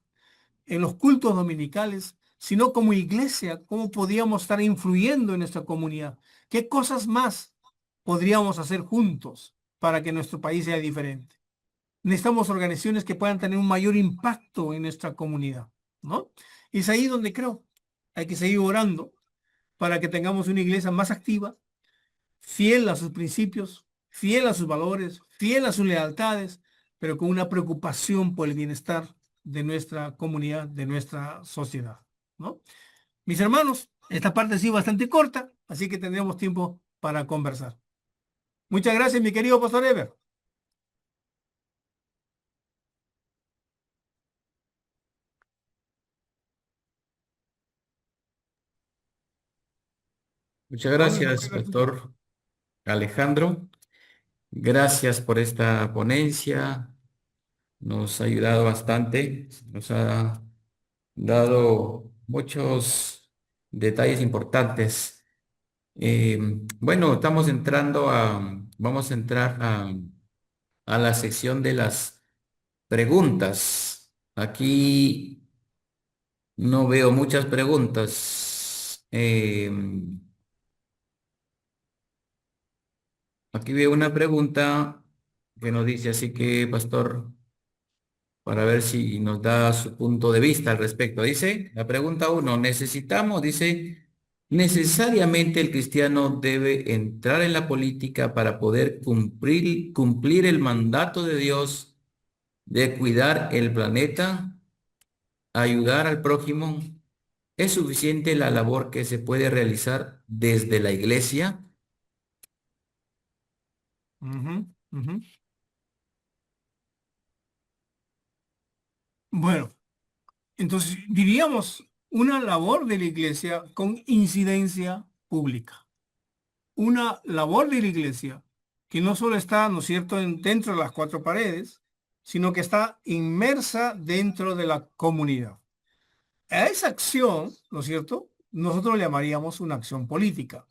en los cultos dominicales, sino como iglesia, cómo podríamos estar influyendo en nuestra comunidad. ¿Qué cosas más podríamos hacer juntos para que nuestro país sea diferente? Necesitamos organizaciones que puedan tener un mayor impacto en nuestra comunidad, ¿no? Y es ahí donde creo hay que seguir orando para que tengamos una iglesia más activa, fiel a sus principios, fiel a sus valores, fiel a sus lealtades, pero con una preocupación por el bienestar de nuestra comunidad, de nuestra sociedad, ¿no? Mis hermanos, esta parte sí bastante corta, así que tendremos tiempo para conversar. Muchas gracias, mi querido Pastor Ever. Muchas Ahora lo gracias, puedo escuchar. Pastor Alejandro. Gracias por esta ponencia. Nos ha ayudado bastante. Nos ha dado muchos detalles importantes. Bueno, vamos a entrar a la sección de las preguntas. Aquí no veo muchas preguntas. Aquí veo una pregunta que nos dice, así que, pastor, para ver si nos da su punto de vista al respecto. Dice, la pregunta uno, dice, necesariamente el cristiano debe entrar en la política para poder cumplir el mandato de Dios de cuidar el planeta, ayudar al prójimo. ¿Es suficiente la labor que se puede realizar desde la iglesia? Ujú, ujú. Bueno, entonces diríamos una labor de la iglesia con incidencia pública. Una labor de la iglesia que no solo está, ¿no es cierto?, dentro de las cuatro paredes, sino que está inmersa dentro de la comunidad. A esa acción, ¿no es cierto?, nosotros le llamaríamos una acción política.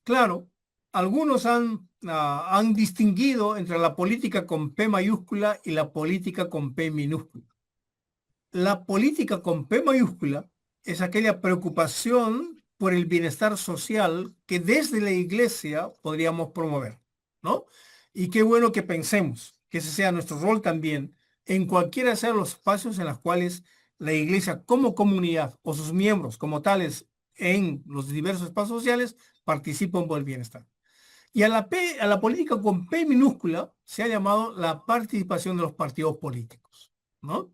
Claro, algunos han distinguido entre la política con P mayúscula y la política con P minúscula. La política con P mayúscula es aquella preocupación por el bienestar social que desde la iglesia podríamos promover, ¿no? Y qué bueno que pensemos que ese sea nuestro rol también en cualquiera sea los espacios en los cuales la iglesia como comunidad o sus miembros como tales en los diversos espacios sociales participan por el bienestar. Y a la política con P minúscula se ha llamado la participación de los partidos políticos, ¿no?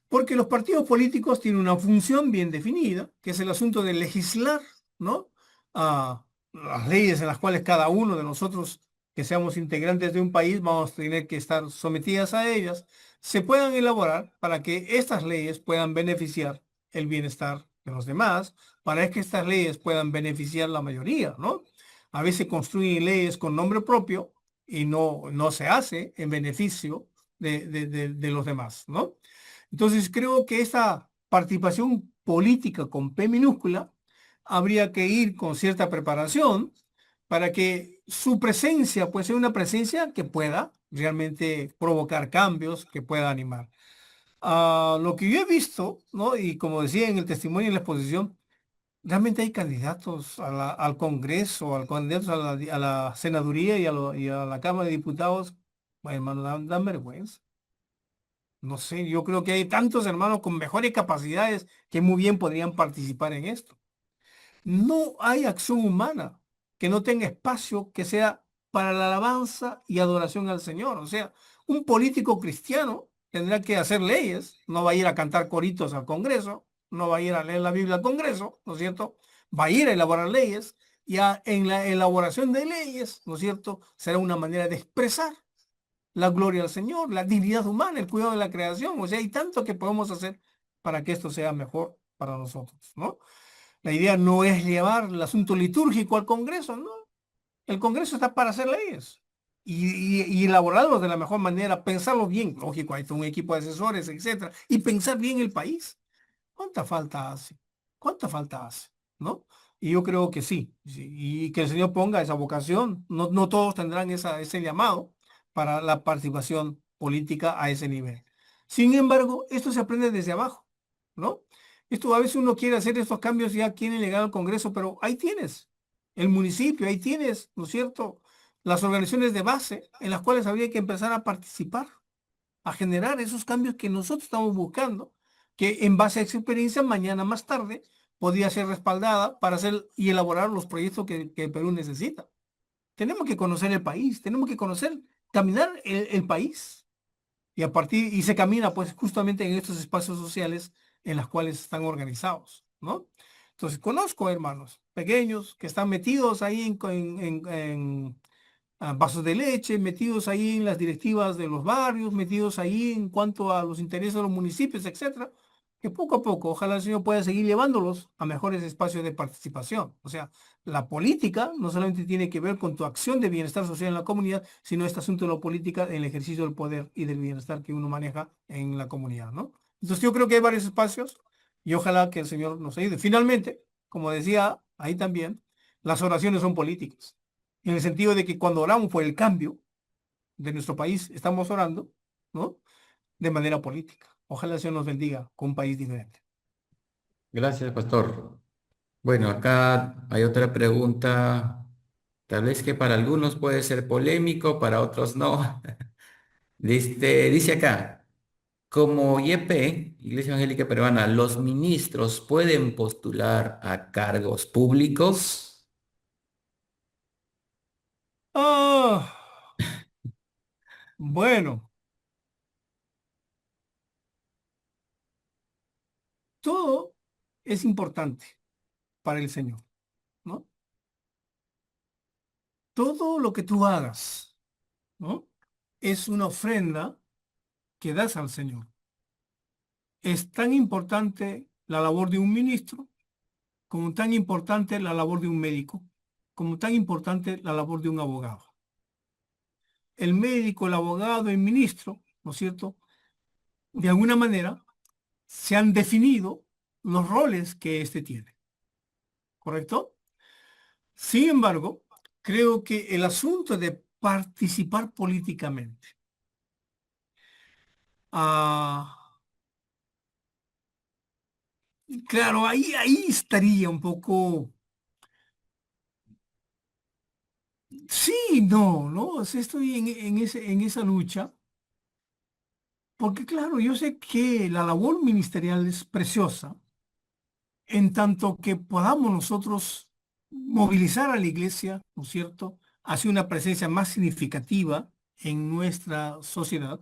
Porque los partidos políticos tienen una función bien definida, que es el asunto de legislar, ¿no? Las leyes en las cuales cada uno de nosotros que seamos integrantes de un país vamos a tener que estar sometidas a ellas, se puedan elaborar para que estas leyes puedan beneficiar el bienestar de los demás, para que estas leyes puedan beneficiar la mayoría, ¿no? A veces construyen leyes con nombre propio y no se hace en beneficio de los demás, ¿no? Entonces creo que esta participación política con P minúscula habría que ir con cierta preparación para que su presencia pues sea una presencia que pueda realmente provocar cambios, que pueda animar. Lo que yo he visto, ¿no? Y como decía en el testimonio y en la exposición, realmente hay candidatos al Congreso, al candidatos a la senaduría y a la Cámara de Diputados, bueno, hermano, dan vergüenza. No sé, yo creo que hay tantos hermanos con mejores capacidades que muy bien podrían participar en esto. No hay acción humana que no tenga espacio que sea para la alabanza y adoración al Señor. O sea, un político cristiano tendrá que hacer leyes, no va a ir a cantar coritos al Congreso, no va a ir a leer la Biblia al Congreso, ¿no es cierto? Va a ir a elaborar leyes y en la elaboración de leyes, ¿no es cierto? Será una manera de expresar la gloria al Señor, la dignidad humana, el cuidado de la creación. O sea, hay tanto que podemos hacer para que esto sea mejor para nosotros, ¿no? La idea no es llevar el asunto litúrgico al Congreso, ¿no? El Congreso está para hacer leyes y elaborarlos de la mejor manera, pensarlo bien. Lógico, hay todo un equipo de asesores, etcétera, y pensar bien el país. ¿Cuánta falta hace? ¿Cuánta falta hace? ¿No? Y yo creo que sí, sí, y que el Señor ponga esa vocación. No todos tendrán ese llamado para la participación política a ese nivel. Sin embargo, esto se aprende desde abajo, ¿no? Esto a veces uno quiere hacer estos cambios ya quiere llegar al Congreso, pero ahí tienes el municipio, ahí tienes, ¿no es cierto? Las organizaciones de base en las cuales habría que empezar a participar, a generar esos cambios que nosotros estamos buscando, que en base a esa experiencia mañana más tarde podría ser respaldada para hacer y elaborar los proyectos que el Perú necesita. Tenemos que conocer el país, tenemos que conocer, caminar el país. Y se camina pues justamente en estos espacios sociales en los cuales están organizados, ¿no? Entonces conozco hermanos pequeños que están metidos ahí vasos de leche, metidos ahí en las directivas de los barrios, metidos ahí en cuanto a los intereses de los municipios, etcétera, que poco a poco, ojalá el Señor pueda seguir llevándolos a mejores espacios de participación. O sea, la política no solamente tiene que ver con tu acción de bienestar social en la comunidad, sino este asunto de la política en el ejercicio del poder y del bienestar que uno maneja en la comunidad, ¿no? Entonces yo creo que hay varios espacios y ojalá que el Señor nos ayude. Finalmente, como decía ahí también, las oraciones son políticas en el sentido de que cuando oramos por el cambio de nuestro país, estamos orando, ¿no? De manera política. Ojalá el Señor nos bendiga con un país diferente. Gracias, pastor. Bueno, acá hay otra pregunta Tal vez que para algunos puede ser polémico, para otros no. Dice acá, como YP, Iglesia Evangélica Peruana, ¿los ministros pueden postular a cargos públicos? Ah, bueno, todo es importante para el Señor, ¿no? Todo lo que tú hagas, ¿no? Es una ofrenda que das al Señor. Es tan importante la labor de un ministro, como tan importante la labor de un médico, como tan importante la labor de un abogado. El médico, el abogado, el ministro, ¿no es cierto? De alguna manera se han definido los roles que éste tiene, ¿correcto? Sin embargo, creo que el asunto de participar políticamente, ah, claro, ahí estaría un poco, sí, no, ¿no? O sea, estoy en esa lucha, porque claro, yo sé que la labor ministerial es preciosa, en tanto que podamos nosotros movilizar a la iglesia, ¿no es cierto?, hacia una presencia más significativa en nuestra sociedad.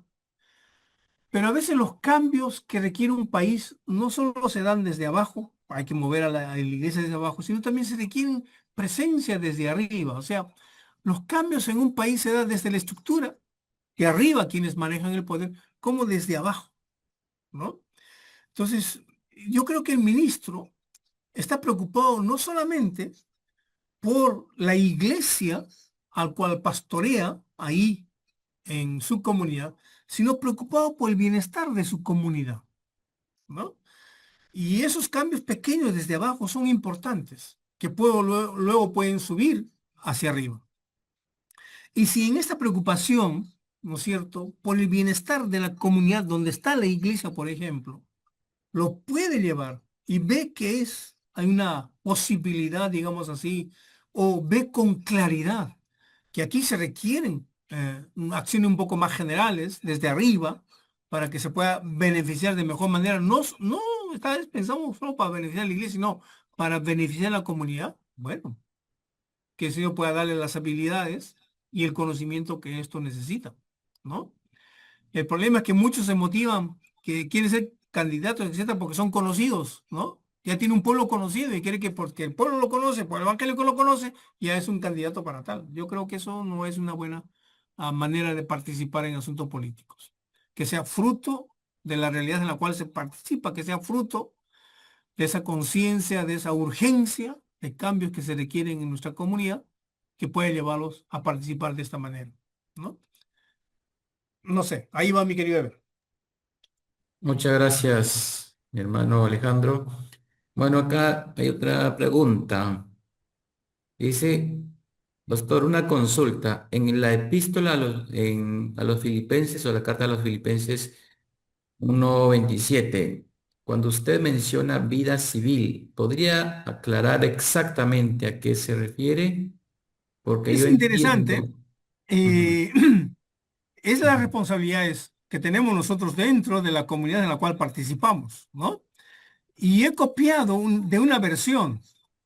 Pero a veces los cambios que requiere un país no solo se dan desde abajo, hay que mover a la iglesia desde abajo, sino también se requieren presencia desde arriba. O sea, los cambios en un país se dan desde la estructura, de arriba quienes manejan el poder, como desde abajo, ¿no? Entonces, yo creo que el ministro está preocupado no solamente por la iglesia al cual pastorea ahí en su comunidad, sino preocupado por el bienestar de su comunidad, ¿no? Y esos cambios pequeños desde abajo son importantes, que luego pueden subir hacia arriba. Y si en esta preocupación, ¿no es cierto?, por el bienestar de la comunidad donde está la iglesia, por ejemplo, lo puede llevar y ve que hay una posibilidad, digamos así, o ve con claridad que aquí se requieren acciones un poco más generales desde arriba para que se pueda beneficiar de mejor manera. No, no esta vez pensamos solo para beneficiar a la iglesia, sino para beneficiar a la comunidad. Bueno, que el Señor pueda darle las habilidades y el conocimiento que esto necesita, ¿no? El problema es que muchos se motivan, que quieren ser candidatos, etcétera, porque son conocidos, ¿no? Ya tiene un pueblo conocido y quiere que porque el pueblo lo conoce, por el evangélico lo conoce, ya es un candidato para tal. Yo creo que eso no es una buena manera de participar en asuntos políticos. Que sea fruto de la realidad en la cual se participa, que sea fruto de esa conciencia, de esa urgencia de cambios que se requieren en nuestra comunidad, que puede llevarlos a participar de esta manera, ¿no? No sé, ahí va mi querido Ever. Muchas gracias, mi hermano Alejandro. Bueno, acá hay otra pregunta. Dice, doctor, una consulta. En la epístola a los filipenses o la carta a los filipenses 1:27, cuando usted menciona vida civil, ¿podría aclarar exactamente a qué se refiere? Porque Es yo interesante. entiendo. Ujú. eh, es las responsabilidades que tenemos nosotros dentro de la comunidad en la cual participamos, ¿no? Y he copiado de una versión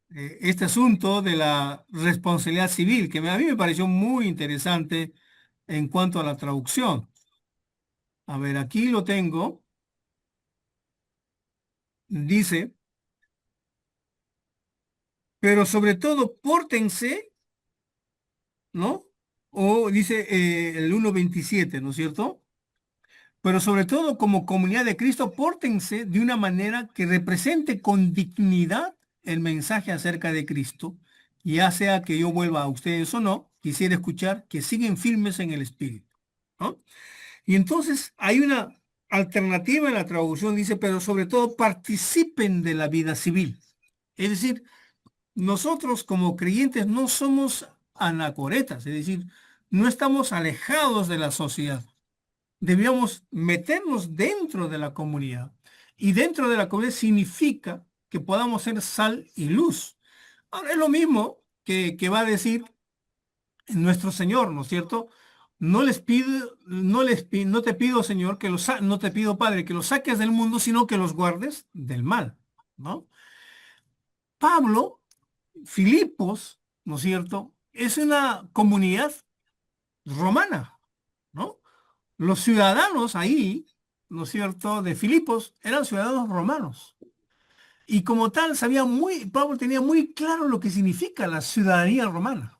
este asunto de la responsabilidad civil, que a mí me pareció muy interesante en cuanto a la traducción. A ver, aquí lo tengo. Dice, pero sobre todo pórtense, ¿no? O dice el 1:27, ¿no es cierto? Pero sobre todo como comunidad de Cristo, pórtense de una manera que represente con dignidad el mensaje acerca de Cristo, ya sea que yo vuelva a ustedes o no, quisiera escuchar que siguen firmes en el Espíritu, ¿no? Y entonces hay una alternativa en la traducción, dice, pero sobre todo participen de la vida civil. Es decir, nosotros como creyentes no somos anacoretas, es decir, no estamos alejados de la sociedad. Debíamos meternos dentro de la comunidad. Y dentro de la comunidad significa que podamos ser sal y luz. Ahora es lo mismo que va a decir nuestro Señor, ¿no es cierto? No te pido, Señor, no te pido, Padre, que los saques del mundo, sino que los guardes del mal, ¿no? Pablo, Filipos, ¿no es cierto? Es una comunidad romana, ¿no? Los ciudadanos ahí, ¿no es cierto?, de Filipos eran ciudadanos romanos. Y como tal, Pablo tenía muy claro lo que significa la ciudadanía romana.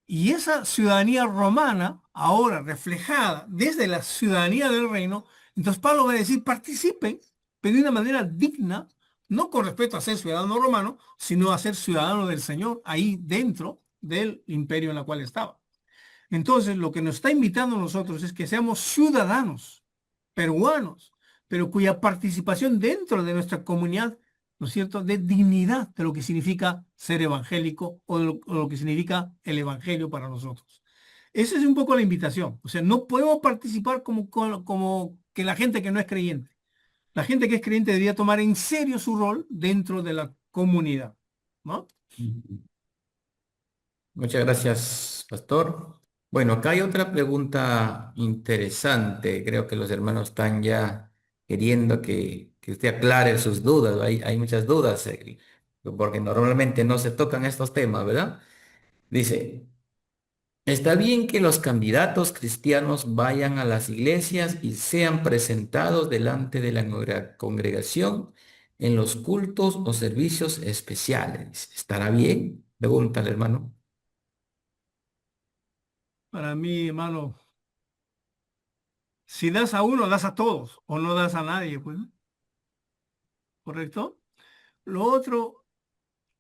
Y esa ciudadanía romana, ahora reflejada desde la ciudadanía del reino, entonces Pablo va a decir, participen, pero de una manera digna, no con respecto a ser ciudadano romano, sino a ser ciudadano del Señor, ahí dentro del imperio en el cual estaba. Entonces, lo que nos está invitando a nosotros es que seamos ciudadanos peruanos, pero cuya participación dentro de nuestra comunidad, ¿no es cierto?, de dignidad de lo que significa ser evangélico o lo que significa el evangelio para nosotros. Esa es un poco la invitación. O sea, no podemos participar como que la gente que no es creyente. La gente que es creyente debería tomar en serio su rol dentro de la comunidad, ¿no? Muchas gracias, pastor. Bueno, acá hay otra pregunta interesante. Creo que los hermanos están ya queriendo que usted aclare sus dudas. Hay muchas dudas, porque normalmente no se tocan estos temas, ¿verdad? Dice, ¿está bien que los candidatos cristianos vayan a las iglesias y sean presentados delante de la congregación en los cultos o servicios especiales? ¿Estará bien? Pregunta el hermano. Para mí, hermano, si das a uno, das a todos, o no das a nadie, pues, ¿correcto? Lo otro,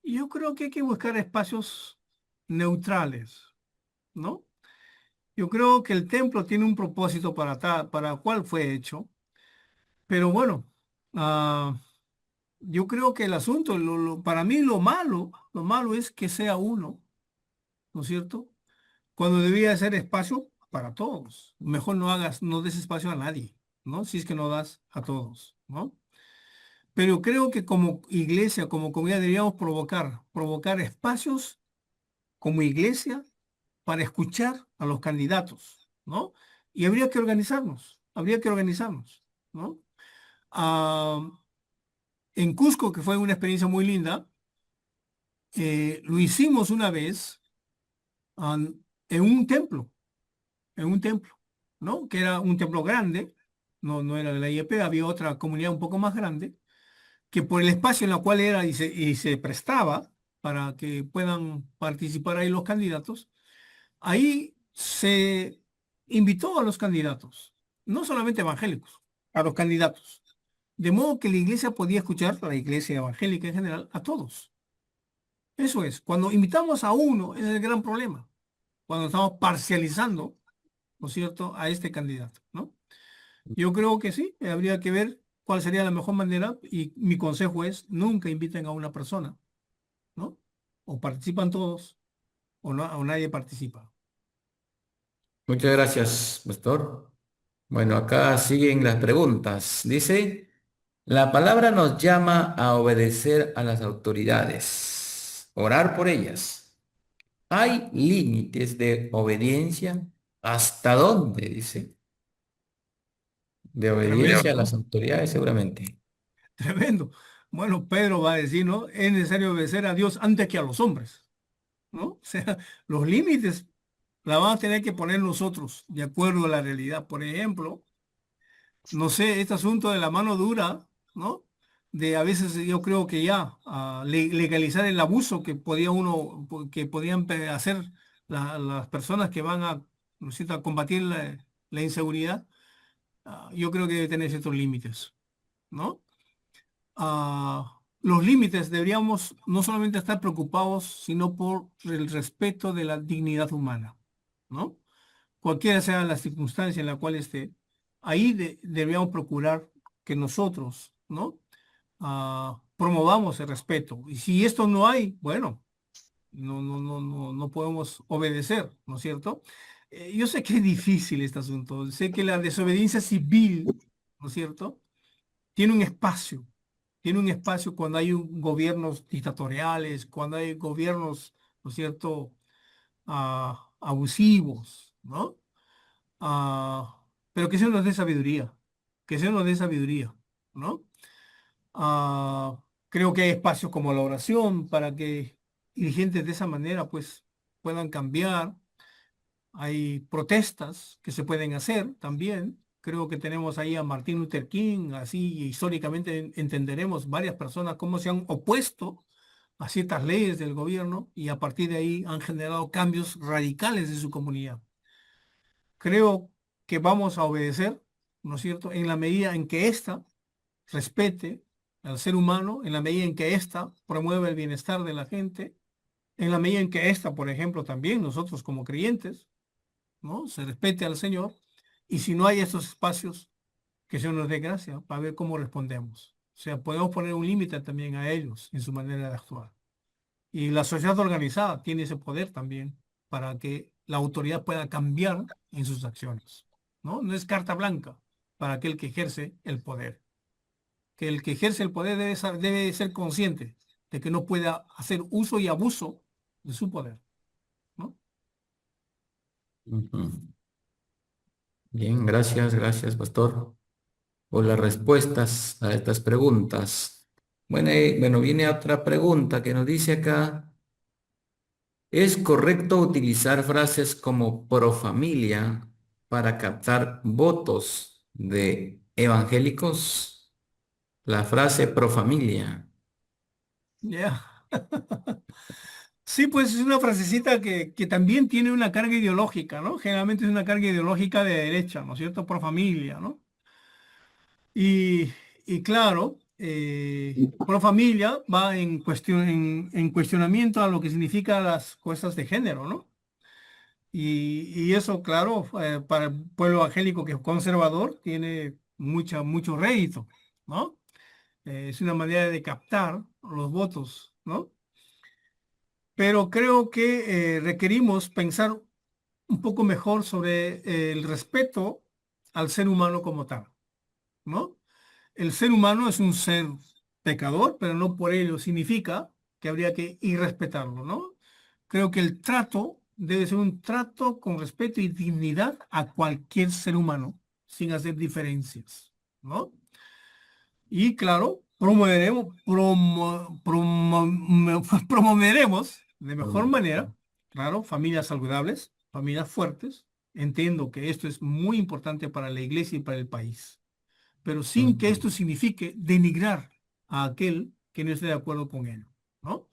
yo creo que hay que buscar espacios neutrales, ¿no? Yo creo que el templo tiene un propósito para cuál fue hecho, pero bueno, ah, yo creo que el asunto, para mí lo malo es que sea uno, ¿no es cierto? Cuando debía ser espacio para todos. Mejor no des espacio a nadie, ¿no? Si es que no das a todos, ¿no? Pero creo que como iglesia, como comunidad, deberíamos provocar espacios como iglesia para escuchar a los candidatos, ¿no? Y habría que organizarnos, ¿no? Ah, en Cusco, que fue una experiencia muy linda, lo hicimos una vez ah, en un templo, en un templo, ¿no? Que era un templo grande, no era de la IEP, había otra comunidad un poco más grande, que por el espacio en el cual era y se prestaba para que puedan participar ahí los candidatos, ahí se invitó a los candidatos, no solamente evangélicos, a los candidatos. De modo que la iglesia podía escuchar, la iglesia evangélica en general, a todos. Eso es, cuando invitamos a uno, ese es el gran problema. Cuando estamos parcializando, ¿no es cierto?, a este candidato, ¿no? Yo creo que sí, habría que ver cuál sería la mejor manera y mi consejo es nunca inviten a una persona, ¿no? O participan todos o, no, o nadie participa. Muchas gracias, pastor. Bueno, acá siguen las preguntas. Dice, la palabra nos llama a obedecer a las autoridades, orar por ellas. ¿Hay límites de obediencia? ¿Hasta dónde? Dice, de obediencia a Tremendo, las autoridades seguramente. tremendo. Bueno, Pedro va a decir, ¿no? Es necesario obedecer a Dios antes que a los hombres, ¿no? O sea, los límites la vamos a tener que poner nosotros de acuerdo a la realidad. Por ejemplo, no sé, este asunto de la mano dura, ¿no? De a veces yo creo que ya legalizar el abuso que podían hacer las personas que van a, ¿no es cierto?, a combatir la inseguridad, yo creo que debe tener ciertos límites, ¿no? Los límites deberíamos no solamente estar preocupados, sino por el respeto de la dignidad humana, ¿no? Cualquiera sea la circunstancia en la cual esté, ahí deberíamos procurar que nosotros, ¿no? Promovamos el respeto. Y si esto no hay, bueno, no podemos obedecer, ¿no es cierto? Yo sé que es difícil este asunto, sé que la desobediencia civil, ¿no es cierto?, tiene un espacio, cuando hay gobiernos dictatoriales, cuando hay gobiernos, ¿no es cierto?, abusivos, ¿no? Pero que se nos dé sabiduría, que se nos dé sabiduría, ¿no? Creo que hay espacios como la oración para que dirigentes de esa manera pues puedan cambiar. Hay protestas que se pueden hacer también. Creo que tenemos ahí a Martin Luther King, así históricamente entenderemos varias personas cómo se han opuesto a ciertas leyes del gobierno y a partir de ahí han generado cambios radicales en su comunidad. Creo que vamos a obedecer, ¿no es cierto?, en la medida en que ésta respete al ser humano, en la medida en que ésta promueva el bienestar de la gente, en la medida en que ésta, por ejemplo, también nosotros como creyentes, ¿no?, se respete al Señor, y si no hay estos espacios, que se nos dé gracia para ver cómo respondemos. O sea, podemos poner un límite también a ellos en su manera de actuar. Y la sociedad organizada tiene ese poder también para que la autoridad pueda cambiar en sus acciones, ¿no? No es carta blanca para aquel que ejerce el poder. Que el que ejerce el poder debe ser consciente de que no pueda hacer uso y abuso de su poder, ¿no? Ujú. Bien, gracias, pastor, por las respuestas a estas preguntas. Bueno, viene otra pregunta que nos dice acá, ¿es correcto utilizar frases como pro familia para captar votos de evangélicos? La frase pro familia. Ya. Sí, pues es una frasecita que también tiene una carga ideológica, ¿no? Generalmente es una carga ideológica de derecha, ¿no es cierto? Por familia, ¿no? Y, y claro, pro familia va en cuestionamiento a lo que significa las cosas de género, ¿no? Y eso, claro, para el pueblo evangélico que es conservador, tiene mucho rédito, ¿no? Es una manera de captar los votos, ¿no? Pero creo que requerimos pensar un poco mejor sobre el respeto al ser humano como tal, ¿no? El ser humano es un ser pecador, pero no por ello significa que habría que irrespetarlo, ¿no? Creo que el trato debe ser un trato con respeto y dignidad a cualquier ser humano, sin hacer diferencias, ¿no? Y claro, promoveremos de mejor manera, claro, familias saludables, familias fuertes. Entiendo que esto es muy importante para la iglesia y para el país, pero sin que Ujú. esto signifique denigrar a aquel que no esté de acuerdo con él, ¿no?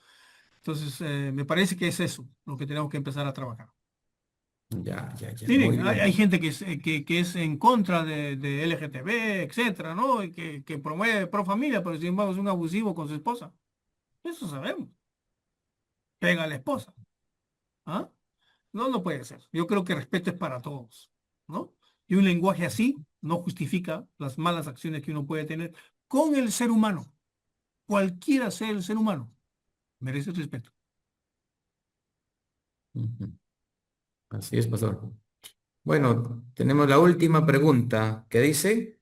Entonces, me parece que es eso lo que tenemos que empezar a trabajar. Ya, muy Miren, hay bien. gente que es en contra de LGTB, etcétera, ¿no? Y que promueve pro familia, pero sin embargo es un abusivo con su esposa. Eso sabemos. Pega a la esposa. ¿Ah? No, no puede ser. Yo creo que respeto es para todos, ¿no? Y un lenguaje así no justifica las malas acciones que uno puede tener con el ser humano. Cualquiera sea el ser humano, merece respeto. Ujú. Así es, pastor. Bueno, tenemos la última pregunta que dice,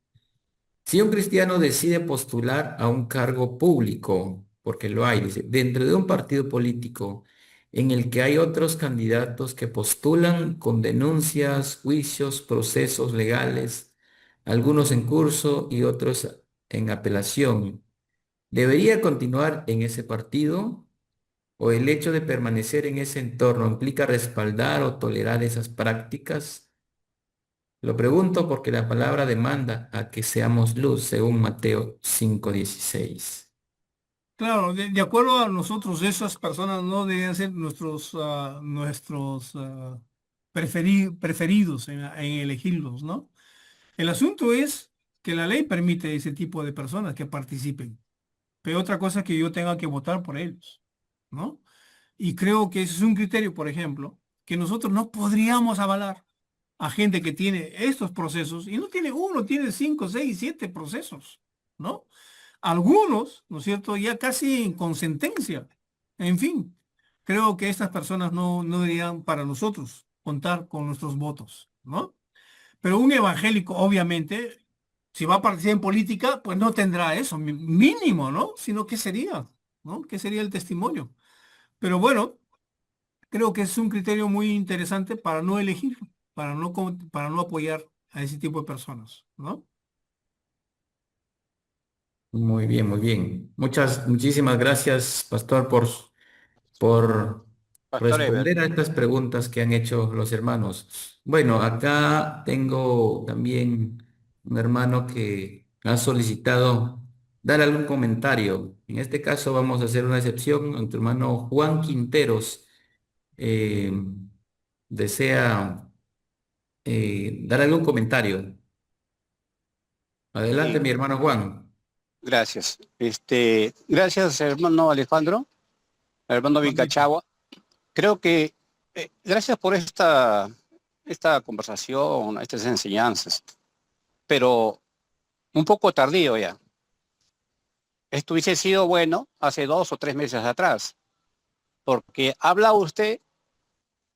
si un cristiano decide postular a un cargo público, porque lo hay, dice, dentro de un partido político en el que hay otros candidatos que postulan con denuncias, juicios, procesos legales, algunos en curso y otros en apelación, ¿debería continuar en ese partido? ¿O el hecho de permanecer en ese entorno implica respaldar o tolerar esas prácticas? Lo pregunto porque la palabra demanda a que seamos luz, según Mateo 5:16. Claro, de acuerdo a nosotros, esas personas no deben ser nuestros preferidos en elegirlos, ¿no? El asunto es que la ley permite ese tipo de personas que participen, pero otra cosa es que yo tenga que votar por ellos, ¿no? Y creo que ese es un criterio, por ejemplo, que nosotros no podríamos avalar a gente que tiene estos procesos y no tiene uno, tiene 5, 6, 7 procesos, ¿no? Algunos, ¿no es cierto?, ya casi con sentencia. En fin, creo que estas personas no deberían para nosotros contar con nuestros votos, ¿no? Pero un evangélico, obviamente, si va a participar en política, pues no tendrá eso, mínimo, ¿no? Sino, ¿qué sería? ¿No? ¿Qué sería el testimonio? Pero bueno, Creo que es un criterio muy interesante para no elegir, para no apoyar a ese tipo de personas, ¿no? Muy bien, muy bien. Muchísimas gracias, pastor, por Pastor Ever. responder a estas preguntas que han hecho los hermanos. Bueno, acá tengo también un hermano que ha solicitado dar algún comentario. En este caso vamos a hacer una excepción. Nuestro hermano Juan Quinteros eh, desea dar algún comentario. Adelante, Sí, mi hermano Juan. gracias. Gracias, hermano Alejandro, hermano Juanito. Vicachagua. Creo que gracias por esta conversación, estas enseñanzas, pero un poco tardío ya. Esto hubiese sido bueno hace 2 o 3 meses atrás, porque habla usted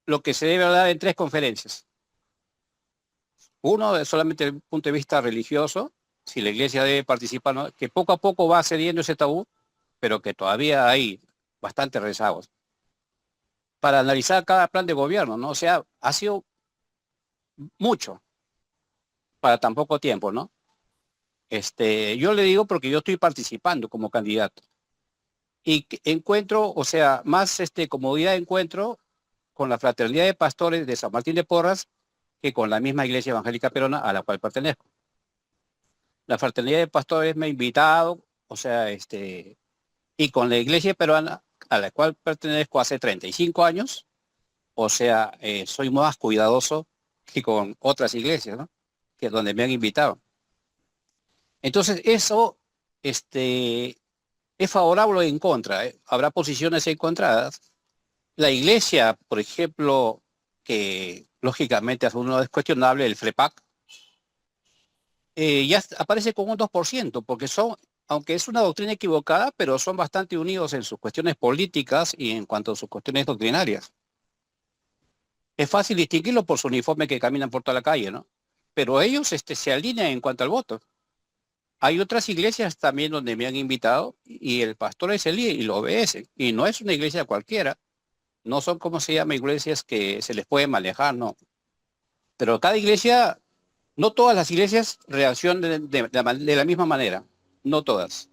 lo que se debe hablar en 3 conferencias. Uno es solamente el punto de vista religioso, si la iglesia debe participar, ¿no? Que poco a poco va cediendo ese tabú, pero que todavía hay bastantes rezagos. Para analizar cada plan de gobierno, ¿no? O sea, ha sido mucho para tan poco tiempo, ¿no? Yo le digo porque yo estoy participando como candidato y encuentro, o sea, más comodidad encuentro con la Fraternidad de Pastores de San Martín de Porras que con la misma Iglesia Evangélica Peruana a la cual pertenezco. La Fraternidad de Pastores me ha invitado, o sea, y con la Iglesia Peruana a la cual pertenezco hace 35 años, o sea, soy más cuidadoso que con otras iglesias, ¿no? Que es donde me han invitado. Entonces, eso es favorable o en contra, ¿eh? Habrá posiciones encontradas. La iglesia, por ejemplo, que lógicamente es uno es cuestionable, el FREPAC, ya aparece con un 2%, porque son, aunque es una doctrina equivocada, pero son bastante unidos en sus cuestiones políticas y en cuanto a sus cuestiones doctrinarias. Es fácil distinguirlo por su uniforme que caminan por toda la calle, ¿no? Pero ellos se alinean en cuanto al voto. Hay otras iglesias también donde me han invitado y el pastor es el líder y lo obedece. Y no es una iglesia cualquiera. No son, como se llama, iglesias que se les puede manejar, no. Pero cada iglesia, no todas las iglesias reaccionan de la misma manera. No todas.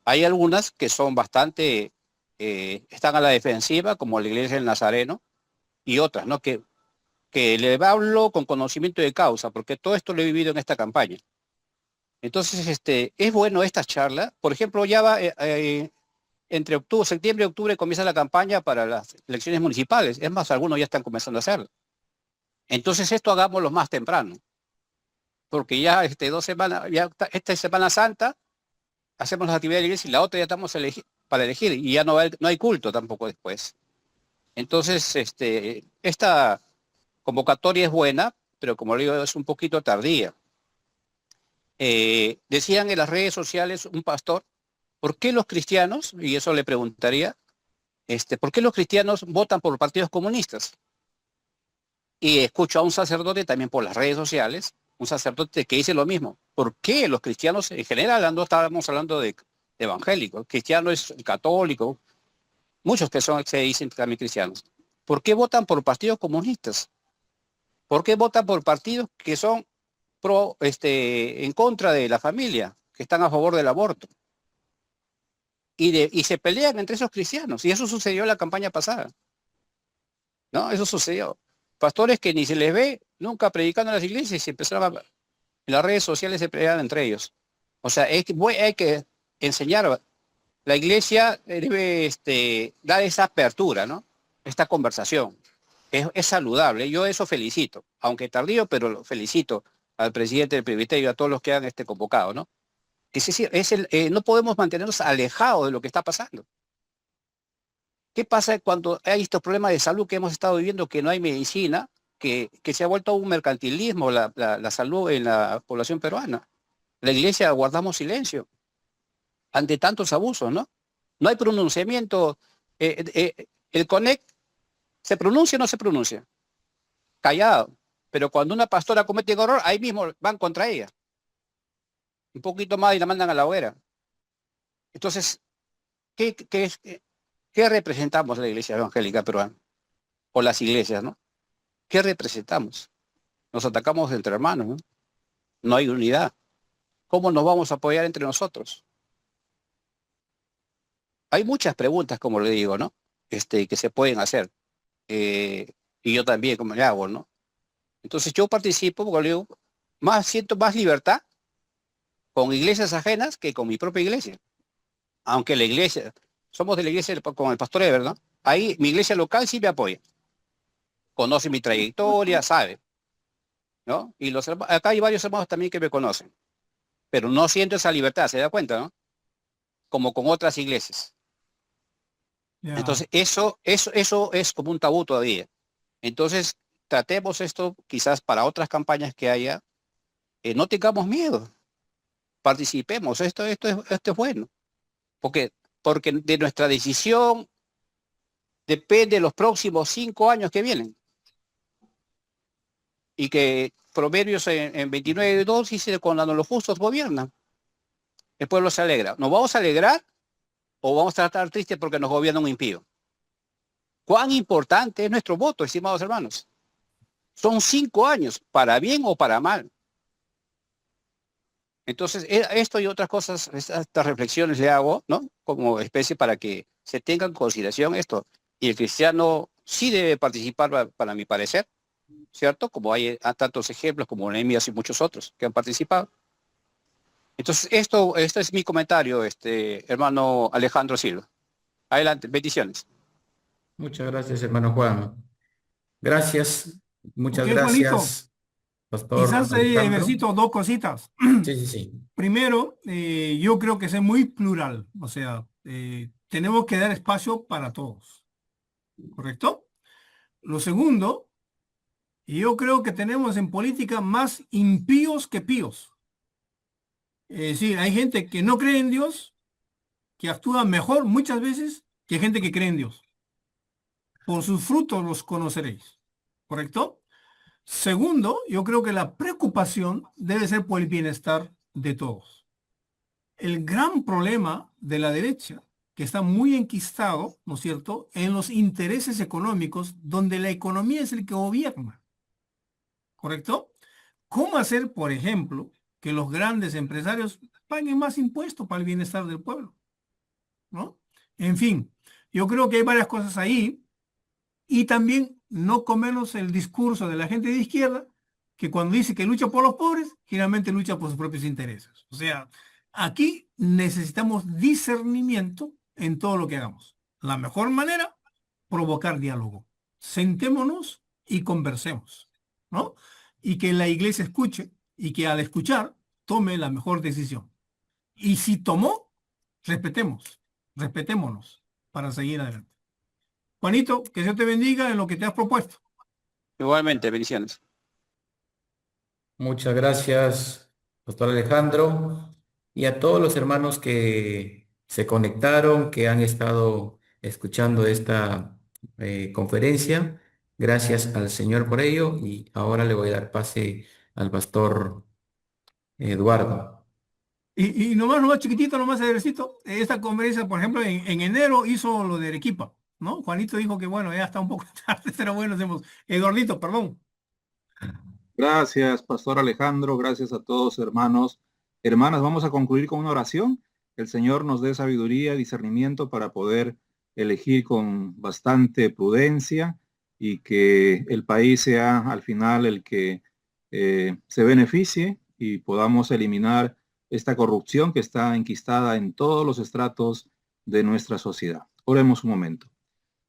Hay algunas que son bastante, están a la defensiva, como la iglesia del Nazareno, y otras, ¿no? Que le hablo con conocimiento de causa, porque todo esto lo he vivido en esta campaña. Entonces, es bueno esta charla. Por ejemplo, ya va entre septiembre y octubre comienza la campaña para las elecciones municipales. Es más, algunos ya están comenzando a hacerlo. Entonces, esto hagámoslo más temprano, porque ya 2 semanas, ya esta Semana Santa, hacemos las actividades de la iglesia y la otra ya estamos para elegir y ya no hay culto tampoco después. Entonces, esta convocatoria es buena, pero como le digo, es un poquito tardía. Decían en las redes sociales un pastor, ¿por qué los cristianos, y eso le preguntaría, ¿por qué los cristianos votan por partidos comunistas? Y escucho a un sacerdote también por las redes sociales, un sacerdote que dice lo mismo. ¿Por qué los cristianos, en general, no estábamos hablando de evangélicos, cristiano es católico, muchos que se dicen también cristianos? ¿Por qué votan por partidos comunistas? ¿Por qué votan por partidos que son en contra de la familia, que están a favor del aborto? Y se pelean entre esos cristianos. Y eso sucedió en la campaña pasada, ¿no? Eso sucedió. Pastores que ni se les ve nunca predicando en las iglesias y se empezaron en las redes sociales se pelean entre ellos. O sea, hay que enseñar. La iglesia debe dar esa apertura, ¿no? Esta conversación. Es saludable. Yo eso felicito, aunque tardío, pero lo felicito al presidente del presbiterio, a todos los que han convocado, ¿no? Que no podemos mantenernos alejados de lo que está pasando. ¿Qué pasa cuando hay estos problemas de salud que hemos estado viviendo, que no hay medicina, que se ha vuelto un mercantilismo la salud en la población peruana? La iglesia guardamos silencio ante tantos abusos, ¿no? No hay pronunciamiento. El CONEC, ¿se pronuncia o no se pronuncia? Callado. Pero cuando una pastora comete un error, ahí mismo van contra ella. Un poquito más y la mandan a la hoguera. Entonces, ¿qué ¿Qué representamos la iglesia evangélica peruana? O las iglesias, ¿no? ¿Qué representamos? Nos atacamos entre hermanos, ¿no? No hay unidad. ¿Cómo nos vamos a apoyar entre nosotros? Hay muchas preguntas, como le digo, ¿no? Que se pueden hacer. Y yo también, como le hago, ¿no? Entonces yo participo, porque le digo, siento más libertad con iglesias ajenas que con mi propia iglesia. Aunque la iglesia, somos de la iglesia con el pastor Ever, ¿no? Ahí mi iglesia local sí me apoya. Conoce mi trayectoria, sabe, ¿no? Y acá hay varios hermanos también que me conocen. Pero no siento esa libertad, ¿se da cuenta, no? Como con otras iglesias. Ya. Entonces, eso es como un tabú todavía. Entonces, tratemos esto quizás para otras campañas que haya. No tengamos miedo. Participemos. Esto es bueno. Porque de nuestra decisión depende los próximos 5 años que vienen. Y que Proverbios en 29:2 dice, cuando los justos gobiernan, el pueblo se alegra. ¿Nos vamos a alegrar o vamos a estar tristes porque nos gobierna un impío? ¿Cuán importante es nuestro voto, estimados hermanos? Son 5 años, para bien o para mal. Entonces, esto y otras cosas, estas reflexiones le hago, ¿no? Como especie para que se tenga en consideración esto. Y el cristiano sí debe participar, para mi parecer, ¿cierto? Como hay tantos ejemplos como Nehemías y muchos otros que han participado. Entonces, este es mi comentario, hermano Alejandro Silva. Adelante, bendiciones. Muchas gracias, hermano Juan. Gracias, muchas Ok, Juanito, gracias, Pastor quizás ahí, Alejandro. Evercito, dos cositas. Sí, sí, sí. Primero, yo creo que es muy plural, o sea, tenemos que dar espacio para todos, ¿correcto? Lo segundo, yo creo que tenemos en política más impíos que píos. Es decir, hay gente que no cree en Dios, que actúa mejor muchas veces que gente que cree en Dios. Por sus frutos los conoceréis, ¿correcto? Segundo, yo creo que la preocupación debe ser por el bienestar de todos. El gran problema de la derecha, que está muy enquistado, ¿no es cierto?, en los intereses económicos, donde la economía es el que gobierna, ¿correcto? ¿Cómo hacer, por ejemplo, que los grandes empresarios paguen más impuestos para el bienestar del pueblo? ¿No? En fin, yo creo que hay varias cosas ahí y también no comernos el discurso de la gente de izquierda que cuando dice que lucha por los pobres, generalmente lucha por sus propios intereses. O sea, aquí necesitamos discernimiento en todo lo que hagamos. La mejor manera, provocar diálogo. Sentémonos y conversemos, ¿no? Y que la iglesia escuche y que al escuchar tome la mejor decisión. Y si tomó, respetémonos para seguir adelante. Juanito, que Dios te bendiga en lo que te has propuesto. Igualmente, bendiciones. Muchas gracias, Pastor Alejandro, y a todos los hermanos que se conectaron, que han estado escuchando esta conferencia. Gracias al Señor por ello, y ahora le voy a dar pase al Pastor Eduardo. Y nomás chiquitito, nomás Evercito, esta conferencia, por ejemplo, en enero hizo lo de Arequipa, ¿no? Juanito dijo que bueno, ya está un poco tarde, pero bueno, hacemos. Eduardito, perdón. Gracias, Pastor Alejandro. Gracias a todos, hermanos. Hermanas, vamos a concluir con una oración. El Señor nos dé sabiduría y discernimiento para poder elegir con bastante prudencia y que el país sea al final el que se beneficie y podamos eliminar esta corrupción que está enquistada en todos los estratos de nuestra sociedad. Oremos un momento.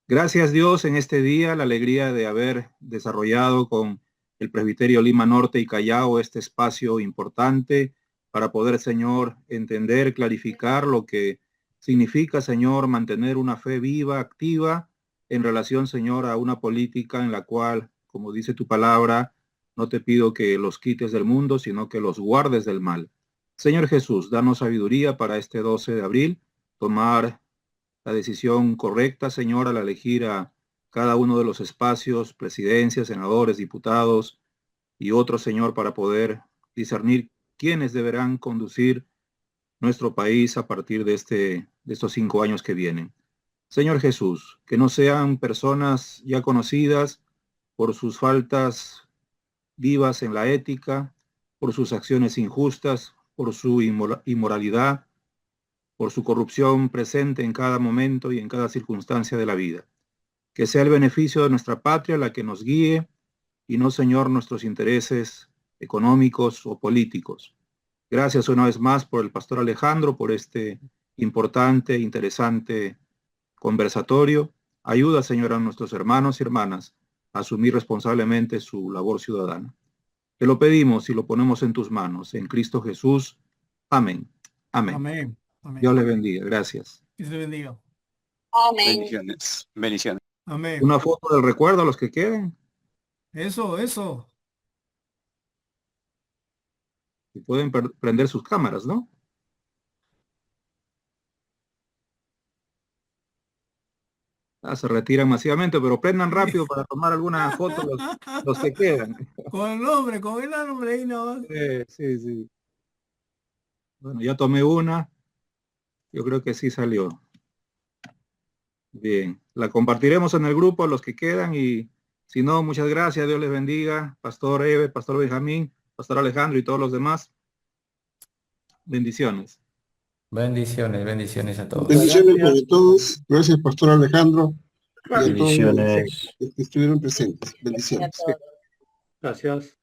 Gracias, Dios, en este día, la alegría de haber desarrollado con el Presbiterio Lima Norte y Callao este espacio importante para poder, Señor, entender, clarificar lo que significa, Señor, mantener una fe viva, activa, en relación, Señor, a una política en la cual, como dice tu palabra, no te pido que los quites del mundo, sino que los guardes del mal. Señor Jesús, danos sabiduría para este 12 de abril, tomar la decisión correcta, Señor, al elegir a cada uno de los espacios, presidencias, senadores, diputados y otros, Señor, para poder discernir quiénes deberán conducir nuestro país a partir de estos 5 años que vienen. Señor Jesús, que no sean personas ya conocidas por sus faltas vivas en la ética, por sus acciones injustas, por su inmoralidad, por su corrupción presente en cada momento y en cada circunstancia de la vida. Que sea el beneficio de nuestra patria la que nos guíe y no, Señor, nuestros intereses económicos o políticos. Gracias una vez más por el pastor Alejandro, por este importante, interesante conversatorio. Ayuda, Señor, a nuestros hermanos y hermanas a asumir responsablemente su labor ciudadana. Te lo pedimos y lo ponemos en tus manos, en Cristo Jesús. Amén. Amén. Amén. Amén. Dios les bendiga. Gracias. Dios te bendiga. Amén. Bendiciones. Bendiciones. Amén. Una foto del recuerdo a los que queden. Eso. Y pueden prender sus cámaras, ¿no? Se retiran masivamente, pero prendan rápido para tomar alguna foto los que quedan. Con el nombre ahí nada más. Sí. Bueno, ya tomé una. Yo creo que sí salió. Bien, la compartiremos en el grupo a los que quedan y si no, muchas gracias. Dios les bendiga. Pastor Eve, Pastor Benjamín, Pastor Alejandro y todos los demás. Bendiciones. Bendiciones a todos. Bendiciones para todos. Gracias, Pastor Alejandro. Y a todos los Bendiciones. que estuvieron presentes. Bendiciones. Gracias.